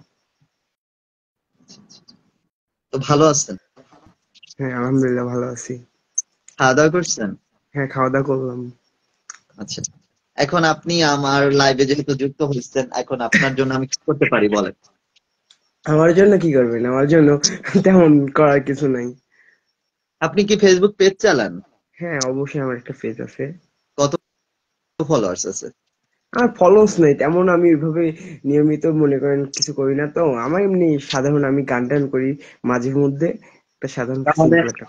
তো ভালো আছেন? হ্যাঁ আলহামদুলিল্লাহ ভালো আছি। খাওয়া দাওয়া করছেন? হ্যাঁ খাওয়া দাওয়া করলাম। আচ্ছা, এখন আপনি আমার লাইভে যেহেতু যুক্ত হয়েছেন, এখন আপনার জন্য আমি কি করতে পারি বলেন? আমার জন্য কি করবেন? আমার জন্য তেমন করার কিছু নাই। আপনি কি ফেসবুক পেজ চালান? হ্যাঁ অবশ্যই আমার একটা পেজ আছে। কত ফলোয়ার্স আছে? আমার ফলোস নাই তেমন, আমি ওইভাবে নিয়মিত মনে করেন কিছু করি না তো। আমার এমনি সাধারণ আমি গান টান করি মাঝে মধ্যে, একটা সাধারণ তাহলে সিম্পল একটা।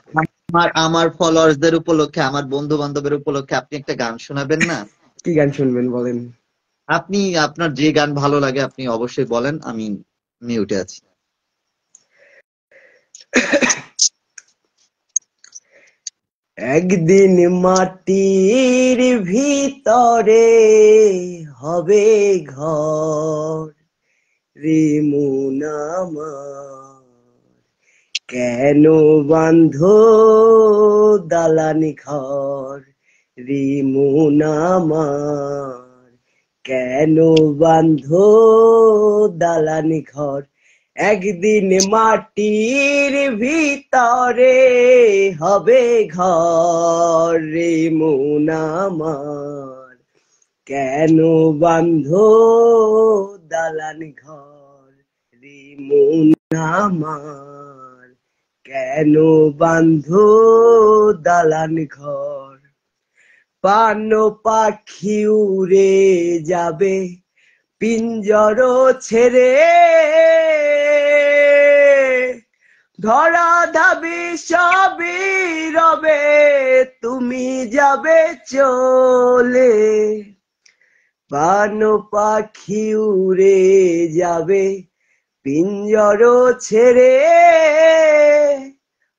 আমার আমার ফলোয়ার্সদের উপলক্ষে, আমার বন্ধু বান্ধবের উপলক্ষে আপনি একটা গান শোনাবেন না? কি গান শুনবেন বলেন? আপনি আপনার যে গান ভালো লাগে আপনি অবশ্যই বলেন, আমি মিউটে আছি। একদিন মাটির ভিতরে হবে ঘর রে মন আমার, কেন বাঁধো দালানি ঘর রে মন আমার, কেন বাঁধো দালানি ঘর। একদিন মাটির ভিতরে হবে ঘর রে মন আমার, কেন বাঁধো দালানি ঘর রে মন আমার, কেন বাঁধো দালানি ঘর। পান পাখি উড়ে যাবে পিঞ্জর ছেড়ে, ধরা ধাবি সবই রবে তুমি যাবে চলে। পান পাখি উড়ে যাবে পিঞ্জর ছেড়ে,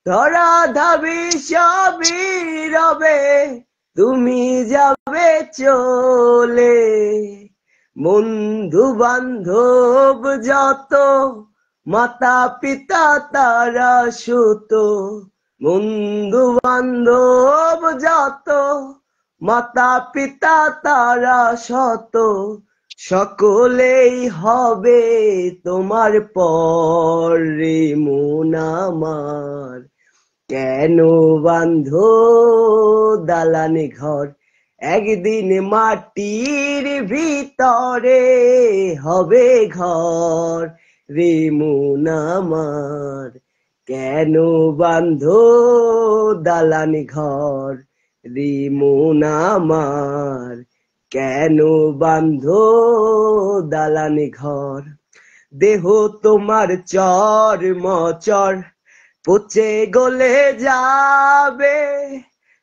ধরা ধাবি সবই রবে তুমি যাবে চলে। বন্ধু বান্ধব যত মাতা পিতা তারা সুত, বন্ধু বান্ধব যত মাতা পিতা তারা শত, সকলেই হবে তোমার পর রে মন আমার, কেন বাঁধো দালানি ঘর। একদিন মাটির ভিতরে হবে ঘর রে মন আমার, কেন বাঁধো দালানি ঘর রে মন আমার, কেন বাঁধো দালানি ঘর। দেহ তোমার চর মচর পচে গলে যাবে,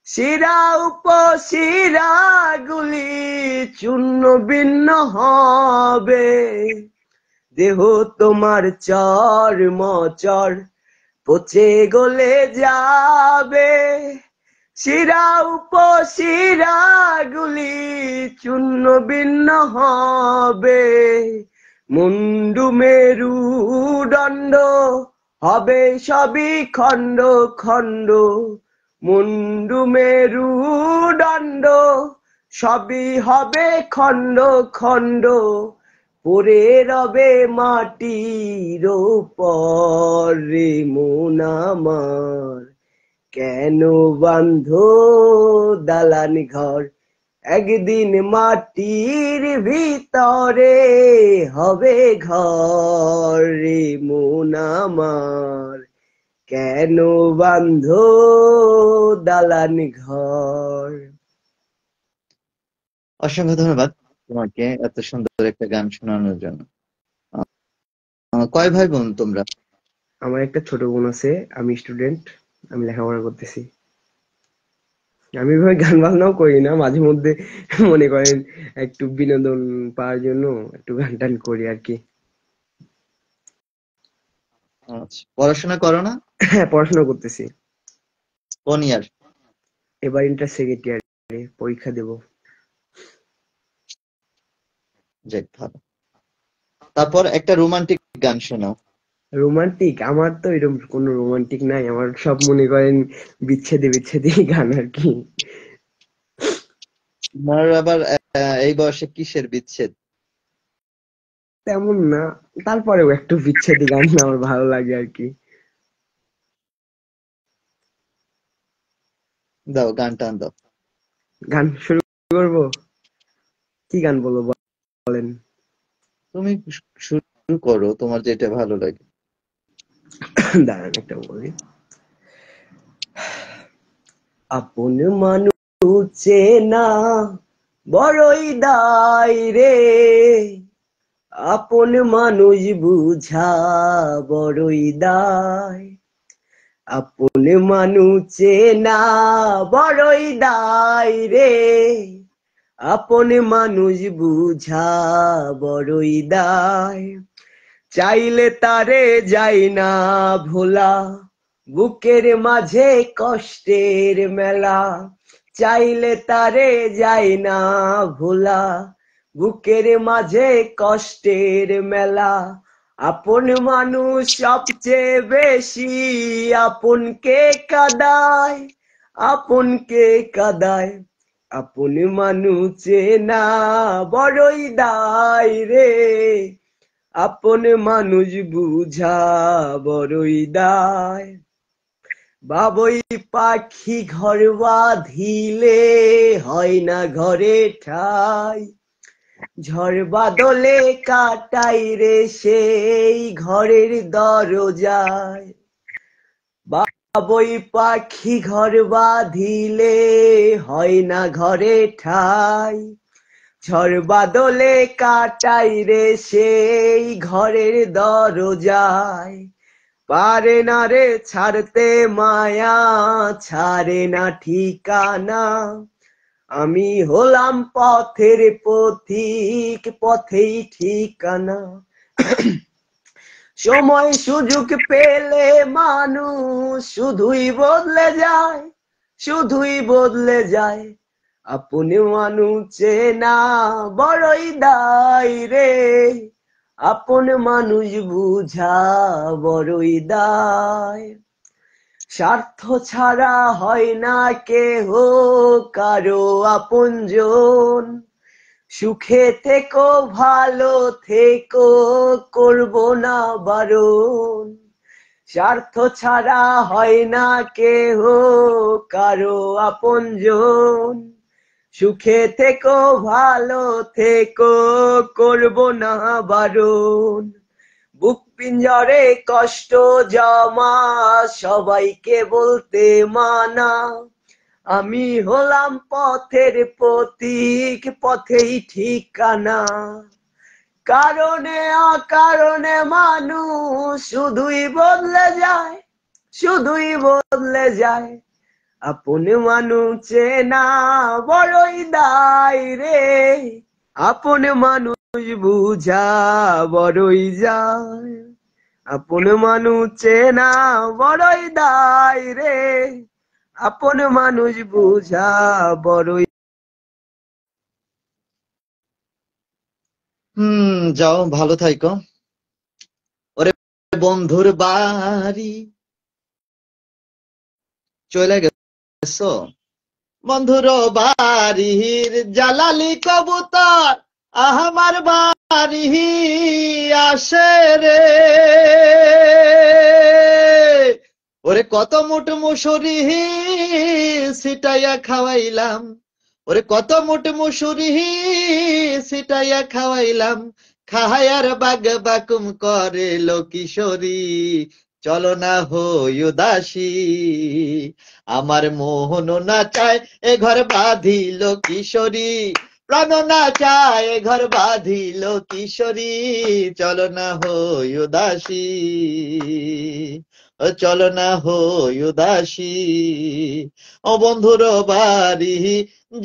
শিরা উপশিরা গুলি চূর্ণ বিন্ন হবে। দেহ তোমার চর মচর পচে গলে যাবে, শিরা উপশিরা গুলি চূর্ণ বিন্ন হবে। মুন্ডু মেরু দণ্ড হবে সবই খণ্ড খণ্ড, মুন্ডু মেরু দণ্ড সবই হবে খণ্ড খণ্ড, পড়ে রবে মাটির উপর রে মন আমার, কেন বাঁধো দালানি ঘর। একদিন মাটির ভিতরে হবে ঘর রে মন আমার, কেন বাঁধো দালানি ঘর। অসংখ্য ধন্যবাদ তোমাকে এত সুন্দর একটা গান শোনানোর জন্য। কয় ভাই বোন তোমরা? আমার একটা ছোট বোন আছে, আমি স্টুডেন্ট, আমি লেখাপড়া করতেছি। আমি এভাবে গান বাজনাও করি না, মাঝে মধ্যে মনে করেন একটু বিনোদন পাওয়ার জন্য একটু গান টান করি আর কি। আচ্ছা, পড়াশোনা করো না? হ্যাঁ পড়াশোনা করতেছি, কোন ইয়ার? এবার ইন্টার সেকেন্ড ইয়ারে পরীক্ষা দেব। যাক ভালো। তারপর একটা রোমান্টিক গান শোনাও। রোমান্টিক? আমার তো এরকম কোনো রোমান্টিক নাই, আমার সব মনে করেন বিচ্ছেদে বিচ্ছেদে গান আর কি। তোমার আবার এই বয়সে কিসের বিচ্ছেদ? তেমন না, তারপরেও একটু বিচ্ছেদি গান আমার ভালো লাগে আর কি। দাও গান টান দাও। গান শুরু করবো? কি গান বলবো বলেন? তুমি শুরু করো, তোমার যেটা ভালো লাগে। দাঁড়ান একটা বলি। আপন মানুষ চেনা বড়ই দায় রে, আপন মানুষ বুঝা বড়ই দায়, আপন মানুষ চেনা বড়ই দায় রে, আপন মানুষ বুঝা বড়ই দায়, চাইলে তারে যাই না ভোলা, বুকের মাঝে কষ্টের মেলা, চাইলে তারে যাই না ভোলা, বুকের মাঝে কষ্টের মেলা, আপন মানুষ সবচেয়ে বেশি আপনকে কাঁদায়, আপনকে কাঁদায়, আপন মানুষ চেনা বড়ই দায় রে, আপন মানুষ বুঝা বড়ই দায়, বাবুই পাখি ঘর বাঁধিলে হয় না ঘরে ঠাই, ঝড় বাদলে কাটাই রে সেই ঘরের দরজায়, বাবুই পাখি ঘর বাঁধিলে হয় না ঘরে ঠাই, ঝড় বাদলে কাটাই রে সেই ঘরের দরজায়, পারে না রে ছাড়তে মায়া, ছাড়ে না ঠিকানা, আমি হলাম পথের পথিক, পথেই ঠিকানা, সময় সুযোগ পেলে মানুষ শুধুই বদলে যায়, শুধুই বদলে যায়, আপন মানুষ চেনা বড়ই দায় রে, আপন মানুষ বুঝা বড়ই দায়, স্বার্থ ছাড়া হয় না কেহ কারো আপনজন, সুখে থেকো ভালো থেকো করব না বারণ, স্বার্থ ছাড়া হয় না কেহ কারো আপনজন, সুখে থেকো ভালো থেকো করব না বারণ, বুক পিঞ্জরে কষ্ট জমা সবাইকে বলতে মানা, আমি হলাম পথের পথিক, পথেই ঠিকানা, কারণে অকারণে মানুষ শুধুই বদলে যায়, শুধুই বদলে যায়, আপন মানুষ চেনা বড়ই দায় রে, আপন মানুষ বুঝা বড়ই যায়, আপন মানুষ চেনা বড়ই দায় রে, আপন মানুষ বুঝা বড়ই। যাও, ভালো থাইকো। ওরে বন্ধুর বাড়ি চলে গেছো, বন্ধুর বাড়ির জালালি কবুতর আমার বাড়ি আসে রে, ওরে কত মুঠ মুসুরি ছিটাইয়া খাওয়াইলাম, ওরে কত মুঠ মুসুরি ছিটাইয়া খাওয়াইলাম, খাহায়ার বাগ বাকুম করে কিশোরী, চলো না হই উদাসী, আমার মোহন না চায় এ ঘর বাঁধিল কিশোরী, প্রাণ না চায় এ ঘর বাঁধিল কিশোরী, চলো না হই উদাসী, ও চলো না হই উদাসী, ও বন্ধুর বাড়ি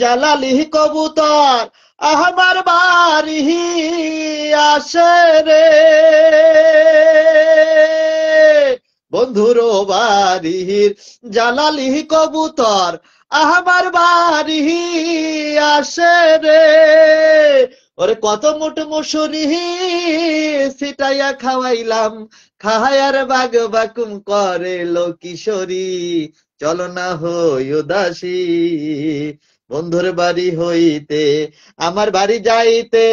জালালি কবুতর আমার বাড়ি আসে রে, বন্ধুর বাড়ির জালালি কবুতর আমার বাড়ি আসে রে, ওরে কত মুঠ মুসুরি ছিটাইয়া খাওয়াইলাম, খাহায়ার বাগ বাকুম করে কিশোরী, চলো না হই উদাসী, বন্ধুর বাড়ি হইতে আমার বাড়ি যাইতে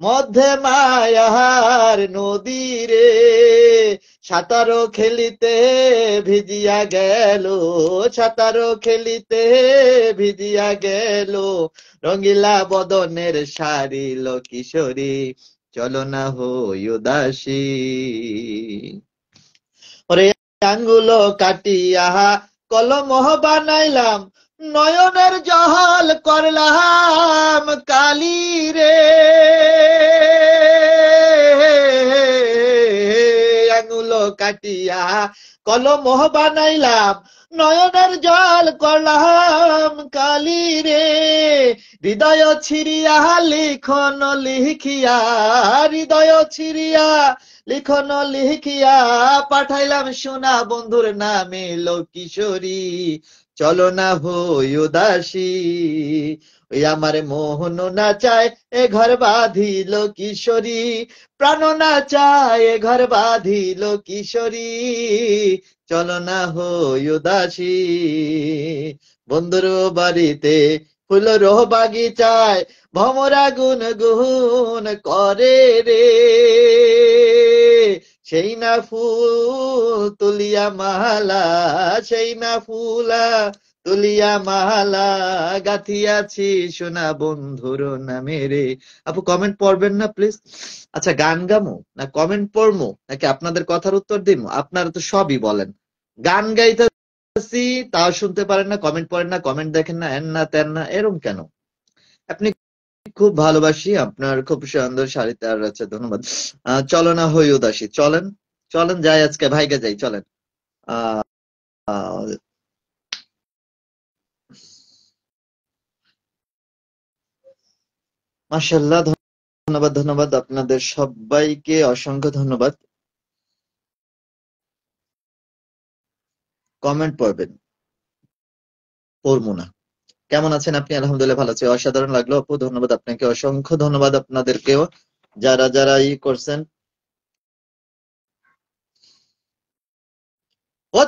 মধ্যে মায়ার নদী রে, সাঁতারও খেলিতে ভিজিয়া গেল, সাঁতারও খেলিতে ভিজিয়া গেল, রঙিলা বদনের সারিল কিশোরী, চলো না হই উদাসী। ওরে আঙ্গুল কাটিয়া কলম বানাইলাম, নয়নের জহল করলাম কালি রে, আঙ্গুল কাটিয়া কলম বানাইলাম, নয়নের জল করলাম কালি রে, হৃদয় ছিড়িয়া লিখন লিখিয়া, হৃদয় ছিড়িয়া লিখন লিখিয়া, পাঠাইলাম সোনা বন্ধুর নামে লো কিশোরী, চলো না হই উদাসী। ওই আমার মোহন না চায় এ ঘর বাঁধিল কিশোরী, প্রাণ না চায় এ ঘর বাঁধিল কিশোরী, চলো না হই উদাসী। বন্ধুর বাড়িতে ফুলের বাগিচায় ভমরা গুন গুন করে রে, সেই না ফুল তুলিয়া মালা, সেই না ফুলা তুলিয়া মালা, গাথিয়াছি সোনা বন্ধুর নামে রে। আপু কমেন্ট পড়বেন না প্লিজ? আচ্ছা গান গামো না কমেন্ট পড়মো নাকি আপনাদের কথার উত্তর দিমো? আপনারা তো সবই বলেন, গান গাইতেছি তাও শুনতে পারেন না, কমেন্ট পড়েন না, কমেন্ট দেখেন না, এন না তেন না, এরম কেন? আপনি খুব ভালোবাসি, আপনার খুব সুন্দর শাড়িতে আর আছে, ধন্যবাদ। চলো না হই উদাসী, চলেন চলেন যাই আজকে ভাইগে যাই, চলেন। আহ আহ, মাশাআল্লাহ, ধন্যবাদ ধন্যবাদ, আপনাদের সবাইকে অসংখ্য ধন্যবাদ। কমেন্ট পড়বেন, পড়বো না। কেমন আছেন আপনি? আলহামদুলিল্লাহ ভালো আছি, অসাধারণ লাগলো আপু, ধন্যবাদ আপনাকে, অসংখ্য ধন্যবাদ আপনাদেরকেও যারা যারা করছেন। ও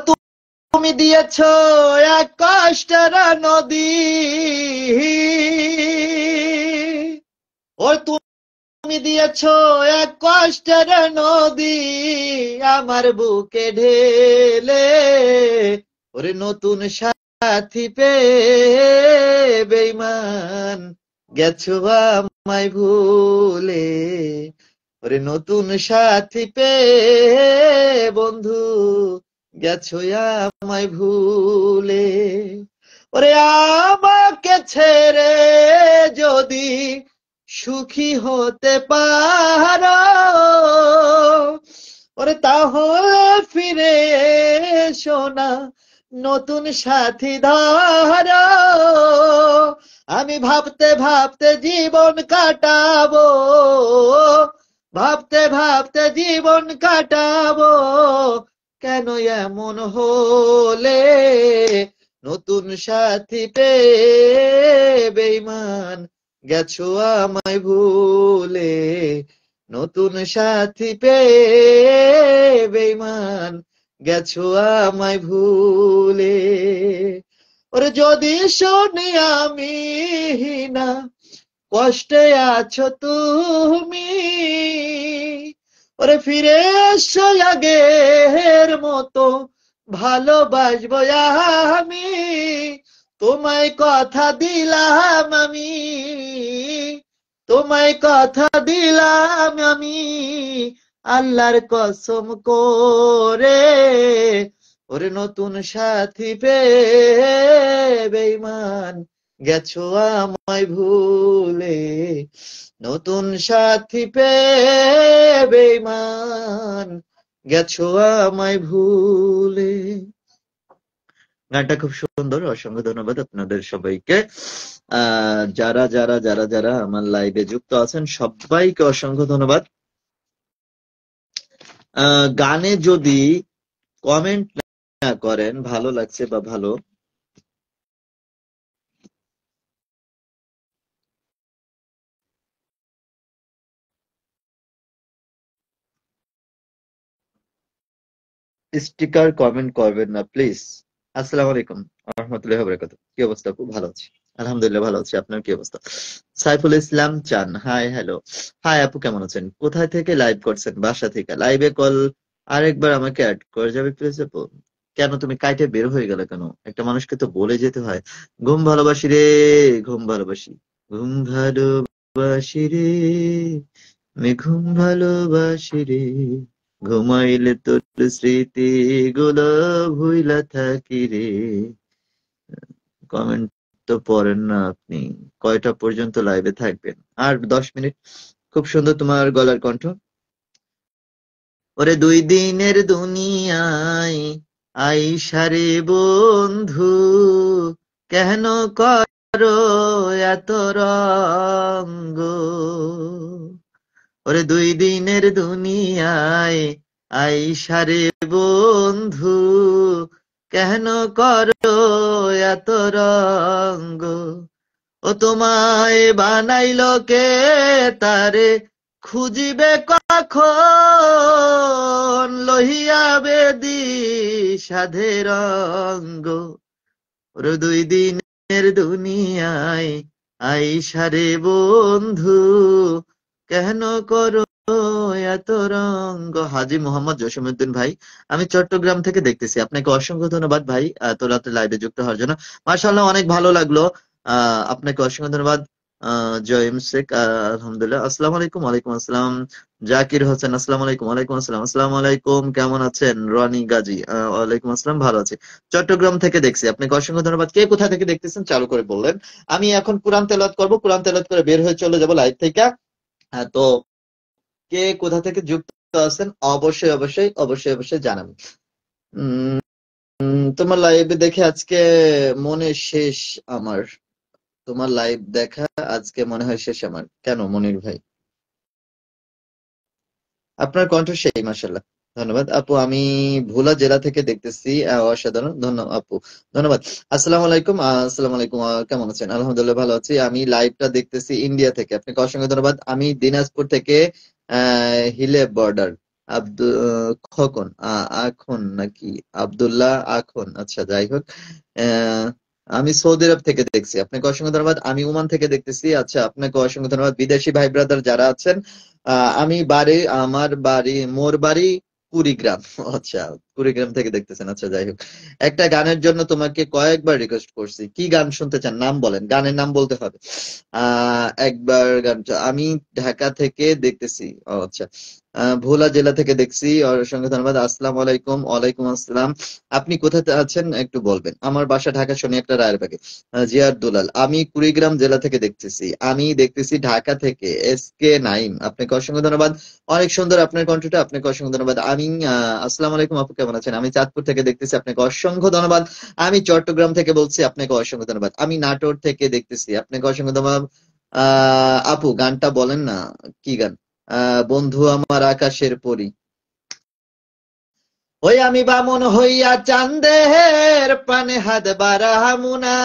তুমি দিয়েছো এক কষ্টের নদী, ও তুমি দিয়েছো এক কষ্টের নদী আমার বুকে ঢেলে, ওরে নতুন সাথী পেয়ে বেঈমান গেছো আমায় ভুলে, ওরে নতুন সাথী পেয়ে বন্ধু গেছো আমায় ভুলে, ওরে আমাকে ছেড়ে যদি সুখী হতে পারো, ওরে তাহলে ফিরে এসো না নতুন সাথী ধরো, আমি ভাবতে ভাবতে জীবন কাটাবো, ভাবতে ভাবতে জীবন কাটাবো, কেন এমন হলে, নতুন সাথী পেয়ে বেঈমান গেছো আমায় ভুলে, নতুন সাথী পেয়ে বেঈমান গেছো আমায় ভুলে, ওরে যদি শুনি আমি না কষ্টে আছো তুমি, ওরে ফিরে এসো আগের মতো ভালোবাসবো আমি, তোমায় কথা দিলাম আমি, তোমায় কথা দিলাম আমি আল্লাহর কসম করে, ওরে নতুন সাথী পেয়ে বেঈমান গেছো আমায় ভুলে, নতুন সাথী পেয়ে বেঈমান গেছো আমায় ভুলে। গানটা খুব সুন্দর, অসংখ্য ধন্যবাদ আপনাদের সবাইকে। যারা যারা যারা যারা আমার লাইভে যুক্ত আছেন সবাইকে অসংখ্য ধন্যবাদ। গানে যদি কমেন্ট না করেন ভালো লাগছে বা ভালো, স্টিকার কমেন্ট করবেন না প্লিজ। আসসালামু আলাইকুম ওয়া রাহমাতুল্লাহি ওয়া বারাকাতুহু। কি অবস্থা? খুব ভালো আছি আলহামদুলিল্লাহ ভালো আছি। আপনার কি অবস্থা? সাইফুল ইসলাম চান, হাই হ্যালো। হাই আপু, কেমন আছেন? কোথায় থেকে লাইভ করছেন? বাসা থেকে। লাইভে কল আরেকবার আমাকে অ্যাড করে যাবে প্লিজ আপু। কেন তুমি কাইটে বের হয়ে গেলে কেন? একটা মানুষকে তো বলে যেতে হয়। ঘুম ভালোবাসি রে, ঘুম ভালোবাসি, ঘুম ভালোবাসি রে, আমি ঘুম ভালোবাসি রে, ঘুমাইলে তোর স্মৃতি গুলো ভুইলা থাকি রে। কমেন্ট তো পড়েন না আপনি। কয়টা পর্যন্ত লাইভে থাকবেন? আর 10 মিনিট। খুব সুন্দর তোমার গলার কণ্ঠ। ওরে দুই দিনের দুনিয়ায় আইসারে বন্ধু, কেন করো এত রঙ্গ? ওরে দুই দিনের দুনিয়ায় আইসারে বন্ধু, কেন করো এত রঙ্গ? ও তোমায় বানাইলো কে, তারে খুঁজিবে কখন, লহিয়া বেদি সাধের রঙ্গ? ওরে দুই দিনের দুনিয়ায় আইসারে বন্ধু, কেন করো এত রঙ্গ? হাজী মোহাম্মদ জসিমউদ্দিন ভাই, আমি চট্টগ্রাম থেকে দেখতেছি। আপনাকে অসংখ্য ধন্যবাদ ভাই এত রাতে লাইভে যুক্ত হওয়ার জন্য। মাশাআল্লাহ, অনেক ভালো লাগলো। আপনাকে অসংখ্য ধন্যবাদ। জয়িম শেখ, আলহামদুলিল্লাহ। আসসালামু আলাইকুম। ওয়ালাইকুম আসসালাম। জাকির হোসেন, আসসালামু আলাইকুম। ওয়ালাইকুম আসসালাম। আসসালামু আলাইকুম, কেমন আছেন? রনি গাজী, ওয়ালাইকুম আসসালাম, ভালো আছি। চট্টগ্রাম থেকে দেখছি। আপনাকে অসংখ্য ধন্যবাদ। কে কোথা থেকে দেখতেছেন চালু করে বললেন। আমি এখন কোরআন তেলাওয়াত করব, কোরআন তেলাওয়াত করে বের হয়ে চলে যাব লাইভ থেকে। তো কে কোথা থেকে যুক্ত আছেন অবশ্যই অবশ্যই অবশ্যই অবশ্যই জানাবেন। উম, তোমার লাইভে দেখে আজকে মনে শেষ আমার। তোমার লাইভ দেখা আজকে মনে হয় শেষ আমার। কেন মনির ভাই? আপনার কণ্ঠ সেই, মাশাআল্লাহ। ধন্যবাদ আপু। আমি ভোলা জেলা থেকে দেখতেছি। অসাধারণ, ধন্যবাদ আপু, ধন্যবাদ। আসসালামু আলাইকুম। আসসালামু আলাইকুম, কেমন আছেন? আলহামদুলিল্লাহ ভালো আছি। আমি লাইভটা দেখতেছি ইন্ডিয়া থেকে। আপনাকে অসংখ্য ধন্যবাদ। আমি দিনাজপুর থেকে, হিলে বর্ডার। খোকন, আখন নাকি আব্দুল্লাহ আখন, আচ্ছা যাই হোক। আহ, আমি সৌদি আরব থেকে দেখছি। আপনাকে অসংখ্য ধন্যবাদ। আমি ওমান থেকে দেখতেছি। আচ্ছা, আপনাকে অসংখ্য ধন্যবাদ। বিদেশি ভাই ব্রাদার যারা আছেন, আমি বাড়ি, আমার বাড়ি, মোর বাড়ি কুড়িগ্রাম। আচ্ছা, কুড়িগ্রাম থেকে দেখতেছেন। আচ্ছা যাই হোক। একটা গানের জন্য তোমাকে কয়েকবার রিকোয়েস্ট করছি। কি গান শুনতে চান? নাম বলেন, গানের নাম বলতে হবে। একবার গান আমি ঢাকা থেকে দেখতেছি। ও আচ্ছা। ভোলা জেলা থেকে দেখছি। অসংখ্য ধন্যবাদ। আসসালামু আলাইকুম। ওয়ালাইকুম আসসালাম। আপনি কোথাতে আছেন একটু বলবেন। আমার বাসা ঢাকা শনি একটা রায়েরবাগে। জিয়ার দুলাল, আমি কুড়িগ্রাম জেলা থেকে দেখতেছি। আমি দেখতেছি ঢাকা থেকে এস কে নাইম। আপনাকে অসংখ্য ধন্যবাদ। অনেক সুন্দর আপনার কণ্ঠটা। আপনাকে অসংখ্য ধন্যবাদ। আমি আসসালামু আলাইকুম আপু, কেমন আছেন? আমি চাঁদপুর থেকে দেখতেছি। আপনাকে অসংখ্য ধন্যবাদ। আমি চট্টগ্রাম থেকে বলছি। আপনাকে অসংখ্য ধন্যবাদ। আমি নাটোর থেকে দেখতেছি। আপনাকে অসংখ্য ধন্যবাদ। আপু গানটা বলেন না, কি গান? বন্ধু আমার আকাশের পরী। ওই আমি বামন হইয়া চাঁদের পানে হাত বাড়ামু না,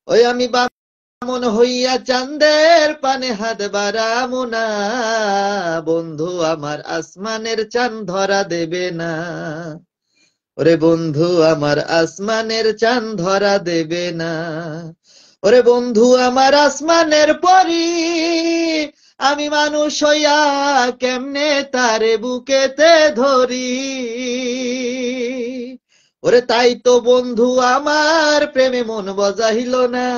ওই আমি বামন হইয়া চাঁদের পানে হাত বাড়ামু না, বন্ধু আমার আসমানের চাঁদ ধরা দেবে না। ওরে বন্ধু আমার আসমানের চাঁদ ধরা দেবে না। ওরে বন্ধু আমার আসমানের পরি, আমি মানুষ হইয়া কেমনে তারে বুকেতে ধরি। ওরে তাই তো বন্ধু আমার প্রেমে মন বজাইল না,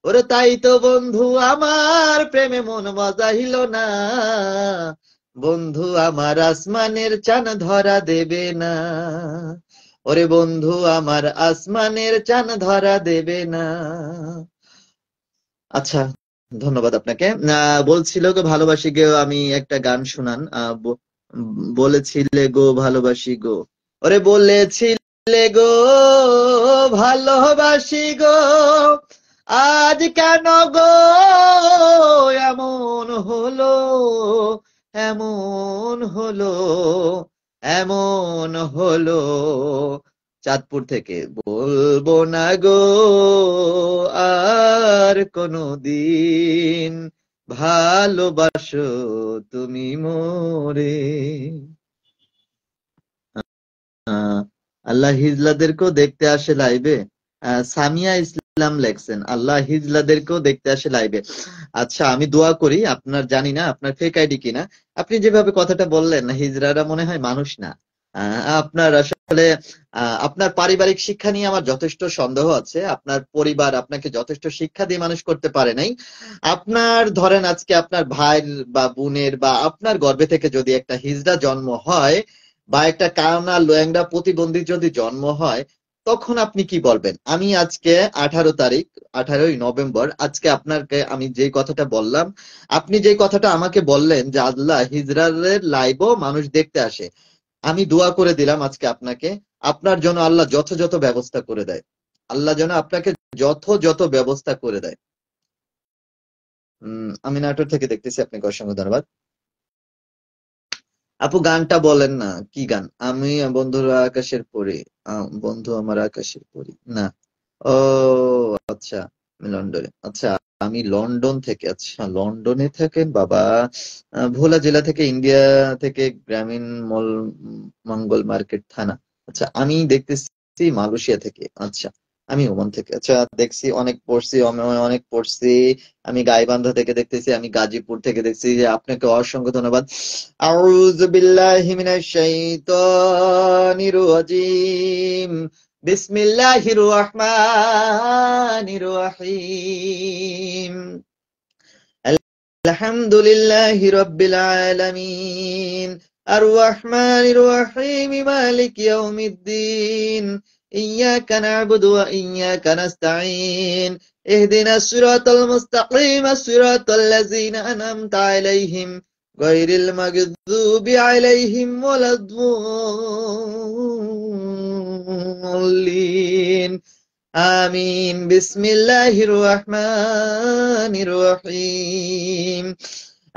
ওরে তাই তো বন্ধু আমার প্রেমে মন বজাইল না, বন্ধু আমার আসমানের চাঁদ ধরা দেবে না। ওরে বন্ধু আমার আসমানের চাঁদ ধরা দেবে না। আচ্ছা, ধন্যবাদ আপনাকে। বলছিল গো ভালোবাসি গো, আমি একটা গান শুনান। বলেছিলে গো ভালোবাসি গো, ওরে বলেছিলে গো ভালোবাসি গো, আজ কেন গো এমন হলো, এমন হলো, এমন হলো। চাঁদপুর থেকে বলবো না গো আর কোনদিন, ভালোবাসো তুমি মোরে। আহ, আল্লাহ হিজলাদেরকেও দেখতে আসে লাইভে। সামিয়া ইসলাম ইসলাম লেখছেন, আল্লাহ হিজলাদেরকেও দেখতে আসে লাইভে। আচ্ছা, আমি দোয়া করি, আপনার জানি না আপনার ফেক আইডি কিনা, আপনি যেভাবে কথাটা বললেন হিজড়ারা মনে হয় মানুষ না। আপনার আসলে আপনার পারিবারিক শিক্ষা নিয়ে আমার যথেষ্ট সন্দেহ আছে। আপনার পরিবার আপনাকে যথেষ্ট শিক্ষা দিয়ে মানুষ করতে পারে নাই। আপনার ধরেন আজকে আপনার ভাইয়ের বা বোনের বা আপনার গর্ভে থেকে যদি একটা হিজড়া জন্ম হয় বা একটা কানা লোয়াংড়া প্রতিবন্ধী যদি জন্ম হয়, তখন আপনি কি বলবেন? আমি আজকে 18 তারিখ, 18ই নভেম্বর, আজকে আপনাকে আমি যে কথাটা বললাম, আপনি যে কথাটা আমাকে বললেন যে আল্লাহ হিজরাদের লাইভও মানুষ দেখতে আসে, আমি দোয়া করে দিলাম আজকে আপনাকে, আপনার জন্য আল্লাহ যথাযথ ব্যবস্থা করে দেয়। আল্লাহ যেন আপনাকে যথাযথ ব্যবস্থা করে দেয়। আমি নাটোর থেকে দেখতেছি, আপনাকে অসংখ্য ধন্যবাদ। আপু গানটা বলেন না, কি গান? আমি বন্ধুরা আকাশের পরি, বন্ধু আমার আকাশের পরি না। ও আচ্ছা, আমি লন্ডনে। আচ্ছা, আমি লন্ডন থেকে। আচ্ছা, লন্ডনে থাকেন বাবা। ভোলা জেলা থেকে, ইন্ডিয়া থেকে, গ্রামীণ মঙ্গল মার্কেট থানা। আচ্ছা, আমি দেখতেছি মালয়েশিয়া থেকে। আচ্ছা, আমি ওমান থেকে। আচ্ছা, দেখছি অনেক পড়ছি, আমি অনেক পড়ছি। আমি গাইবান্ধা থেকে দেখতেছি, আমি গাজীপুর থেকে দেখছি। যে আপনাকে অসংখ্য ধন্যবাদ। আউযু বিল্লাহি মিনাশ শাইতানির রাজিম। বিসমিল্লাহির রহমানির রহিম। আলহামদুলিল্লাহি রাব্বিল আলামিন। আর রহমানির রহিম। মালিকি ইয়াউমিদ্দিন। ইয়াকা না'বুদু ওয়া ইয়াকা নাস্তাঈন। ইহদিনাস সিরাতাল মুস্তাকিম। সিরাতাল লাযিনা আন'আমতা আলাইহিম গায়রিল মাগদুবি আলাইহিম ওয়ালাদ-দাল্লিন। আমিন। বিসমিল্লাহির রহমানির রহিম।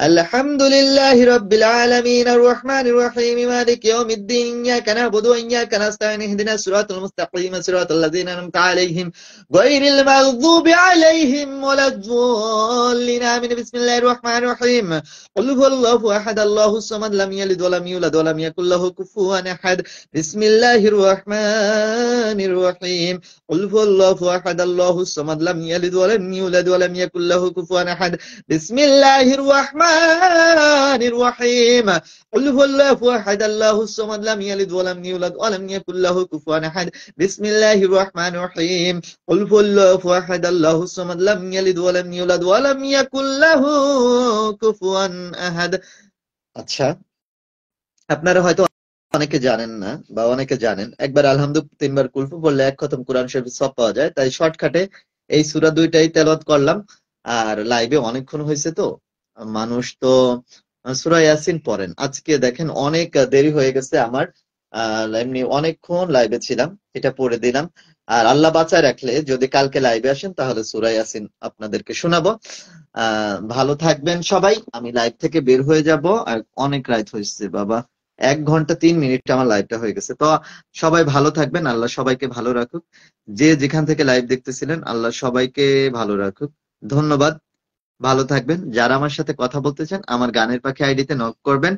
আলহামদুলিল্লাহি রাব্বিল আলামিন। আর রহমানির রহিম। মালিকি ইয়াউমিদ্দিন। ইয়াকা না'বুদু ওয়া ইয়াকা নাস্তাঈন। ইহদিনাস সিরাতাল মুস্তাকিম। সিরাতাল লাযিনা আন'আমতা আলাইহিম গায়রিল মাগদুবি আলাইহিম ওয়ালাদ-দাল্লিন। আমিন। বিসমিল্লাহির রহমানির রহিম। কুল হুয়াল্লাহু আহাদ। আল্লাহুস সামাদ। লাম ইয়ালিদ ওয়া লাম ইউলাদ ওয়া লাম ইয়াকুল লাহু কুফুওয়ান আহাদ। বিসমিল্লাহির রহমানির রহিম। قل هو الله أحد الله الصمد لم يلد ولم يولد ولم يكن له كفوا أحد. بسم الله الرحمن الرحيم. قل هو الله أحد الله الصمد لم يلد ولم يولد ولم يكن له كفوا أحد. بسم الله الرحمن الرحيم. قل هو الله أحد الله الصمد لم يلد ولم يولد ولم يكن له كفوا أحد. আচ্ছা, আপনারা হয়তো অনেকে জানেন না বা অনেকে জানেন, একবার আলহামদুলিল্লাহ 3 বার কুলফু পড়লে 1 খতম কোরআন শরীফের সওয়াব পাওয়া যায়। তাই শর্টকাটে এই সূরা দুইটাই তেলাওয়াত করলাম। আর লাইভে অনেকক্ষণ হয়েছে তো, মানুষ তো সূরা ইয়াসিন পড়েন। আজকে দেখেন অনেক দেরি হয়ে গেছে আমার, এমনি অনেকক্ষণ লাইভে ছিলাম, এটা পড়ে দিলাম। আর আল্লাহ বাঁচায় রাখলে যদি কালকে লাইভে আসেন তাহলে সূরা ইয়াসিন আপনাদেরকে শোনাবো। ভালো থাকবেন সবাই। আমি লাইভ থেকে বের হয়ে যাব, আর অনেক রাত হয়েছে বাবা, 1 ঘন্টা 3 মিনিট আমার লাইভটা হয়ে গেছে। তো সবাই ভালো থাকবেন, আল্লাহ সবাইকে ভালো রাখুক। যে যেখান থেকে লাইভ দেখতেছিলেন, আল্লাহ সবাইকে ভালো রাখুক। ধন্যবাদ। ভালো থাকবেন। যারা আমার সাথে কথা বলতে চান, আমার গানের পাখি আইডিতে নক করবেন।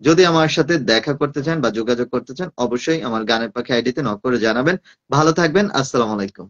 যদি আমার সাথে দেখা করতে চান বা যোগাযোগ করতে চান, অবশ্যই আমার গানের পাখি আইডিতে নক করে জানাবেন। ভালো থাকবেন। আসসালামু আলাইকুম।